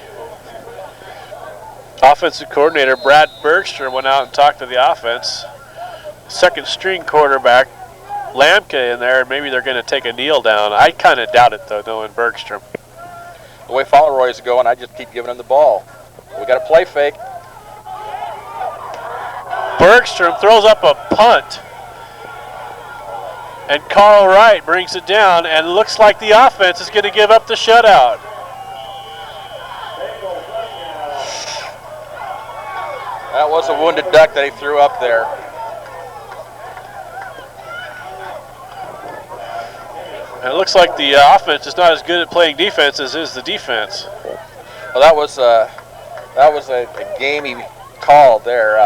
Offensive coordinator Brad Bergstrom went out and talked to the offense. Second string quarterback Lamka in there, and maybe they're going to take a kneel down. I kind of doubt it, though, knowing Bergstrom. The way Fauntleroy is going, I just keep giving him the ball. We got a play fake. Bergstrom throws up a punt, and Carl Wright brings it down, and looks like the offense is going to give up the shutout. That was a wounded duck that he threw up there. And it looks like the offense is not as good at playing defense as is the defense. Well, that was a gamey call there,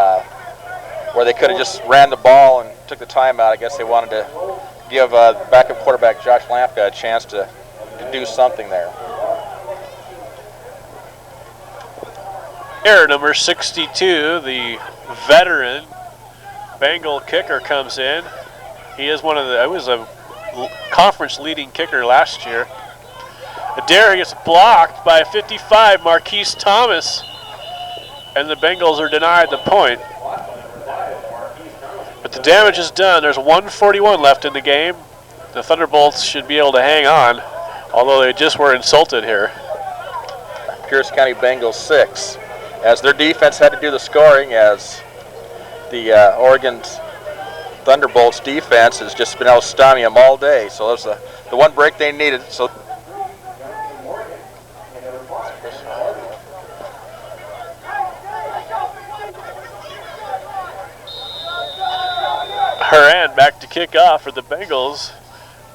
where they could have just ran the ball and took the timeout. I guess they wanted to give backup quarterback Josh Lampka a chance to do something there. Error number 62, the veteran Bengal kicker comes in. He is was a conference leading kicker last year. Adair gets blocked by 55, Marquise Thomas, and the Bengals are denied the point. But the damage is done. There's 1:41 left in the game. The Thunderbolts should be able to hang on, although they just were insulted here. Pierce County Bengals 6. As their defense had to do the scoring, as the Oregon Thunderbolts defense has just been able to stymie them all day. So that was the one break they needed. So Horan back to kick off for the Bengals.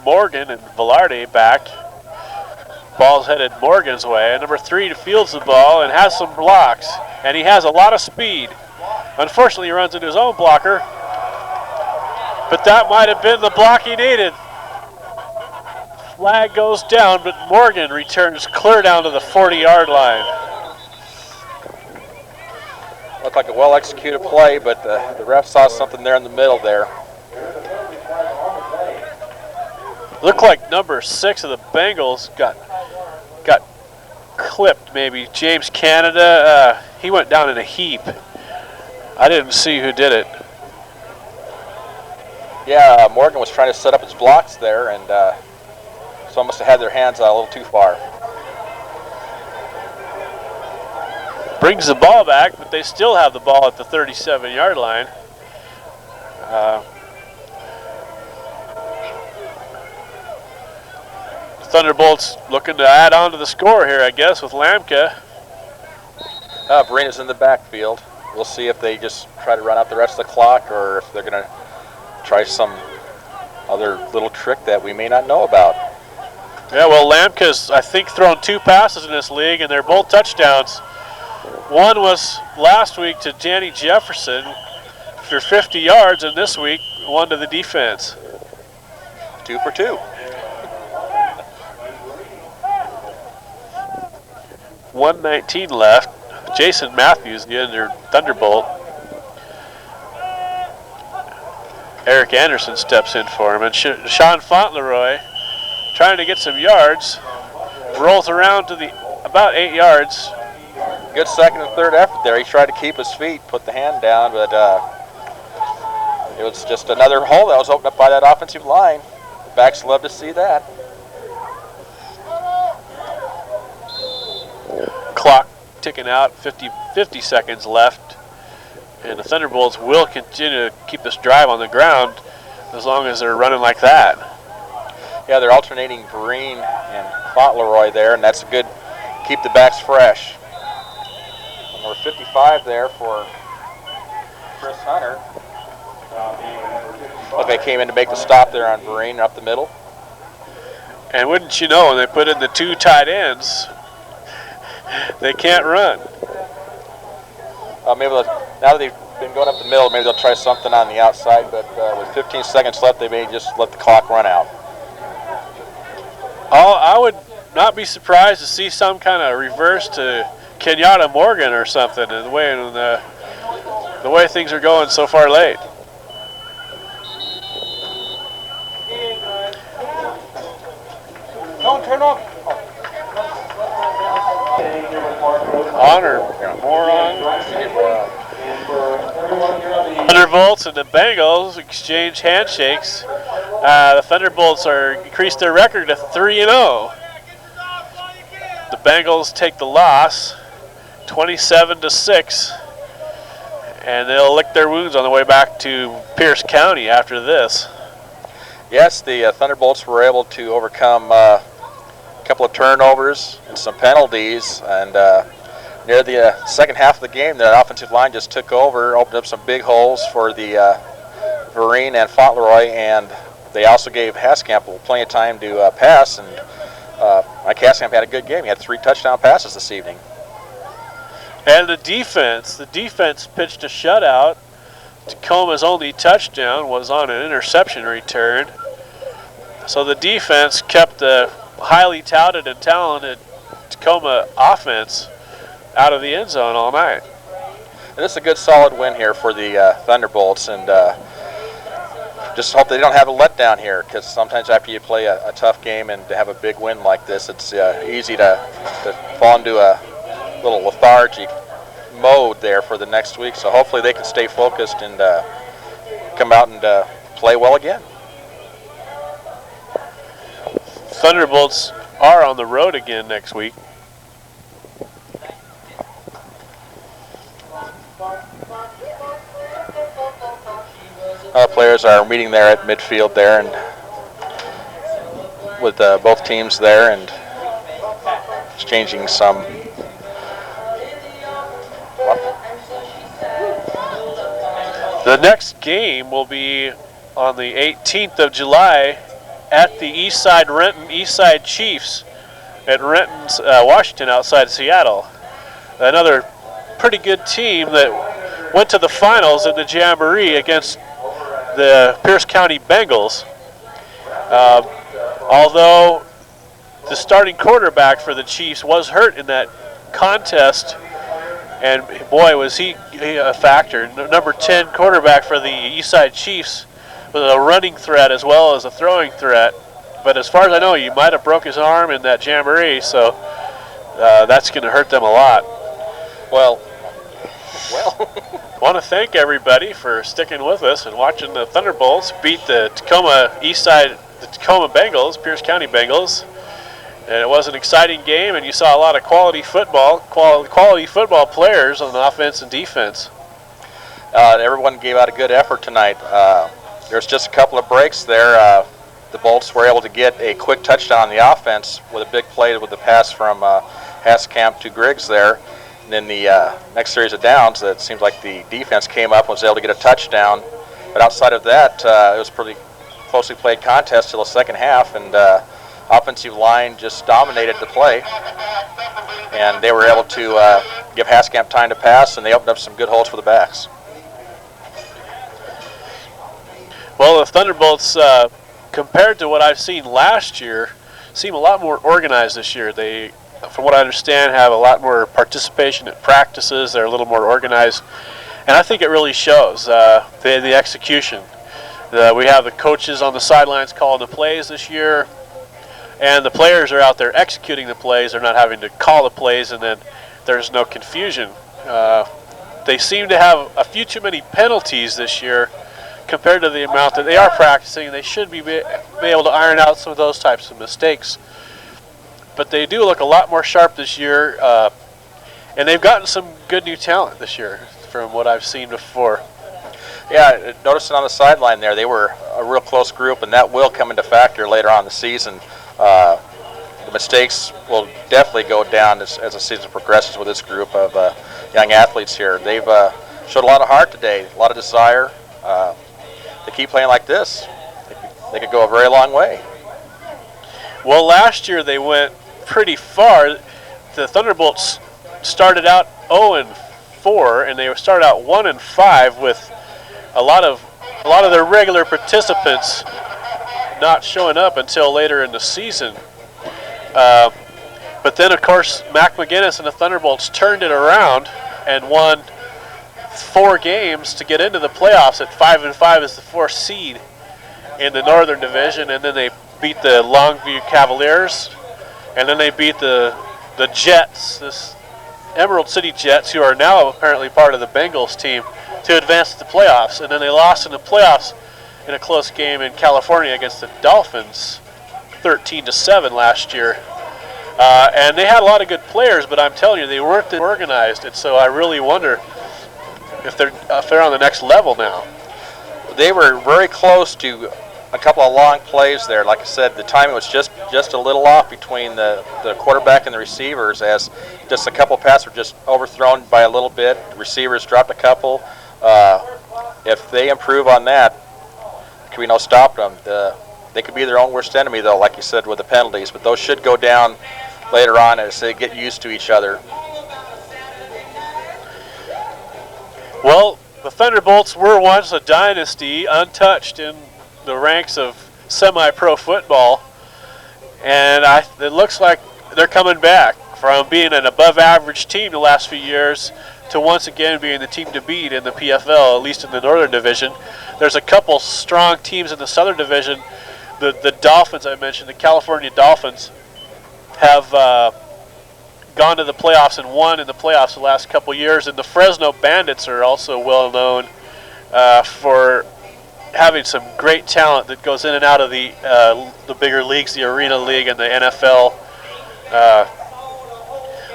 Morgan and Velarde back. Ball's headed Morgan's way. Number 3 fields the ball and has some blocks. And he has a lot of speed. Unfortunately, he runs into his own blocker. But that might have been the block he needed. Flag goes down, but Morgan returns clear down to the 40-yard line. looked like a well-executed play, but the ref saw something there in the middle there. Looked like number 6 of the Bengals got clipped, maybe. James Canada, he went down in a heap. I didn't see who did it. Yeah, Morgan was trying to set up his blocks there, and so must have had their hands a little too far. Brings the ball back, but they still have the ball at the 37-yard line. Thunderbolts looking to add on to the score here, I guess, with Lamka. Verena's in the backfield. We'll see if they just try to run out the rest of the clock or if they're going to try some other little trick that we may not know about. Yeah, well, Lamka's, I think, thrown 2 passes in this league, and they're both touchdowns. One was last week to Danny Jefferson for 50 yards, and this week, one to the defense. 2 for 2. 1:19 left. Jason Matthews, the other Thunderbolt. Eric Anderson steps in for him, and Sean Fauntleroy, trying to get some yards, rolls around to the about 8 yards. Good second and third effort there. He tried to keep his feet, put the hand down, but it was just another hole that was opened up by that offensive line. The backs love to see that. Clock ticking out, 50 seconds left, and the Thunderbolts will continue to keep this drive on the ground as long as they're running like that. Yeah, they're alternating Vereen and Fauntleroy there, and that's a good, keep the backs fresh. Number 55 there for Chris Hunter. Look, they came in to make the stop there on Vereen up the middle. And wouldn't you know, when they put in the 2 tight ends, they can't run. Maybe now that they've been going up the middle, maybe they'll try something on the outside, but with 15 seconds left, they may just let the clock run out. Oh, I would not be surprised to see some kind of reverse to Kenyatta Morgan or something in the way things are going so far late. Don't turn off. Honor, moron. Thunderbolts and the Bengals exchange handshakes. The Thunderbolts increased their record to 3-0. The Bengals take the loss, 27-6, and they'll lick their wounds on the way back to Pierce County after this. Yes, the Thunderbolts were able to overcome a couple of turnovers and some penalties, and near the second half of the game, the offensive line just took over, opened up some big holes for the Vereen and Fauntleroy, and they also gave Haskamp plenty of time to pass, and Mike Haskamp had a good game. He had 3 touchdown passes this evening. And the defense pitched a shutout. Tacoma's only touchdown was on an interception return. So the defense kept the highly touted and talented Tacoma offense out of the end zone all night. And this is a good solid win here for the Thunderbolts, and just hope they don't have a letdown here, because sometimes after you play a tough game and to have a big win like this, it's easy to fall into a little lethargic mode there for the next week. So hopefully they can stay focused and come out and play well again. Thunderbolts are on the road again next week. Players are meeting there at midfield there, and with both teams there, and exchanging some. The next game will be on the 18th of July at the Eastside Chiefs at Renton's, Washington, outside Seattle. Another pretty good team that went to the finals in the Jamboree against the Pierce County Bengals. Although the starting quarterback for the Chiefs was hurt in that contest, and boy, was he a factor. Number 10 quarterback for the Eastside Chiefs with a running threat as well as a throwing threat. But as far as I know, he might have broke his arm in that Jamboree, so that's going to hurt them a lot. Well. Want to thank everybody for sticking with us and watching the Thunderbolts beat the Tacoma Bengals, Pierce County Bengals. And it was an exciting game, and you saw a lot of quality football players on offense and defense. Everyone gave out a good effort tonight. There's just a couple of breaks there. The Bolts were able to get a quick touchdown on the offense with a big play with the pass from Haskamp to Griggs there. And then the next series of downs, it seems like the defense came up and was able to get a touchdown. But outside of that, it was a pretty closely played contest till the second half, and offensive line just dominated the play. And they were able to give Haskamp time to pass, and they opened up some good holes for the backs. Well, the Thunderbolts, compared to what I've seen last year, seem a lot more organized this year. They from what I understand, have a lot more participation at practices. They're a little more organized, and I think it really shows the execution. We have the coaches on the sidelines calling the plays this year, and the players are out there executing the plays. They're not having to call the plays, and then there's no confusion. They seem to have a few too many penalties this year compared to the amount that they are practicing. They should be able to iron out some of those types of mistakes. But they do look a lot more sharp this year, and they've gotten some good new talent this year from what I've seen before. Yeah, noticing on the sideline there, they were a real close group, and that will come into factor later on in the season. The mistakes will definitely go down as the season progresses with this group of young athletes here. They've showed a lot of heart today, a lot of desire. They keep playing like this, they could go a very long way. Well, last year they went pretty far. The Thunderbolts started out 0-4, and they started out 1-5 with a lot of their regular participants not showing up until later in the season. But then, of course, Mac McGinnis and the Thunderbolts turned it around and won 4 games to get into the playoffs at 5-5 as the 4th seed in the Northern Division, and then they beat the Longview Cavaliers, and then they beat the Jets, this Emerald City Jets, who are now apparently part of the Bengals team, to advance to the playoffs. And then they lost in the playoffs in a close game in California against the Dolphins, 13-7 last year. And they had a lot of good players, but I'm telling you, they weren't organized, and so I really wonder if they're on the next level now. They were very close to a couple of long plays there. Like I said, the timing was just a little off between the quarterback and the receivers, as just a couple passes were just overthrown by a little bit. The receivers dropped a couple. If they improve on that, there could be no stopping them. They could be their own worst enemy, though, like you said, with the penalties. But those should go down later on as they get used to each other. Well, the Thunderbolts were once a dynasty, untouched in the ranks of semi-pro football, and it looks like they're coming back from being an above-average team the last few years to once again being the team to beat in the PFL, at least in the Northern Division. There's a couple strong teams in the Southern Division. The Dolphins, I mentioned, the California Dolphins, have gone to the playoffs and won in the playoffs the last couple years, and the Fresno Bandits are also well known for having some great talent that goes in and out of the bigger leagues, the Arena League and the NFL.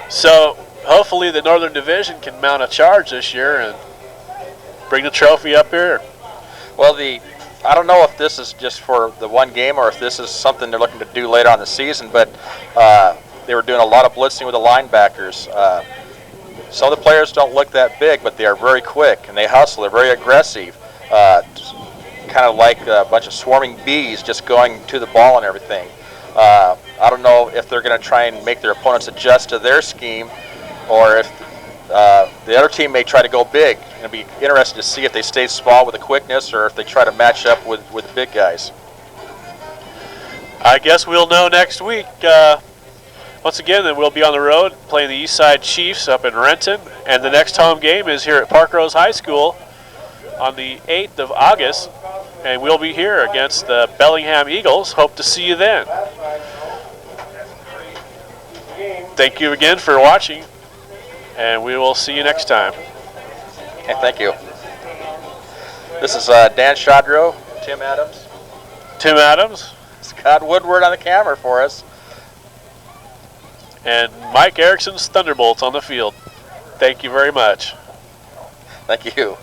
So hopefully the Northern Division can mount a charge this year and bring the trophy up here. Well, I don't know if this is just for the one game or if this is something they're looking to do later on in the season, but they were doing a lot of blitzing with the linebackers. Some of the players don't look that big, but they are very quick, and they hustle. They're very aggressive, kind of like a bunch of swarming bees just going to the ball and everything. I don't know if they're going to try and make their opponents adjust to their scheme, or if the other team may try to go big. It'll be interesting to see if they stay small with the quickness or if they try to match up with the big guys. I guess we'll know next week. Once again, then we'll be on the road playing the Eastside Chiefs up in Renton, and the next home game is here at Park Rose High School on the 8th of August, and we'll be here against the Bellingham Eagles. Hope to see you then. Thank you again for watching, and we will see you next time. Okay, thank you. This is Dan Shadro, Tim Adams. Tim Adams. Scott Woodward on the camera for us. And Mike Erickson's Thunderbolts on the field. Thank you very much. Thank you.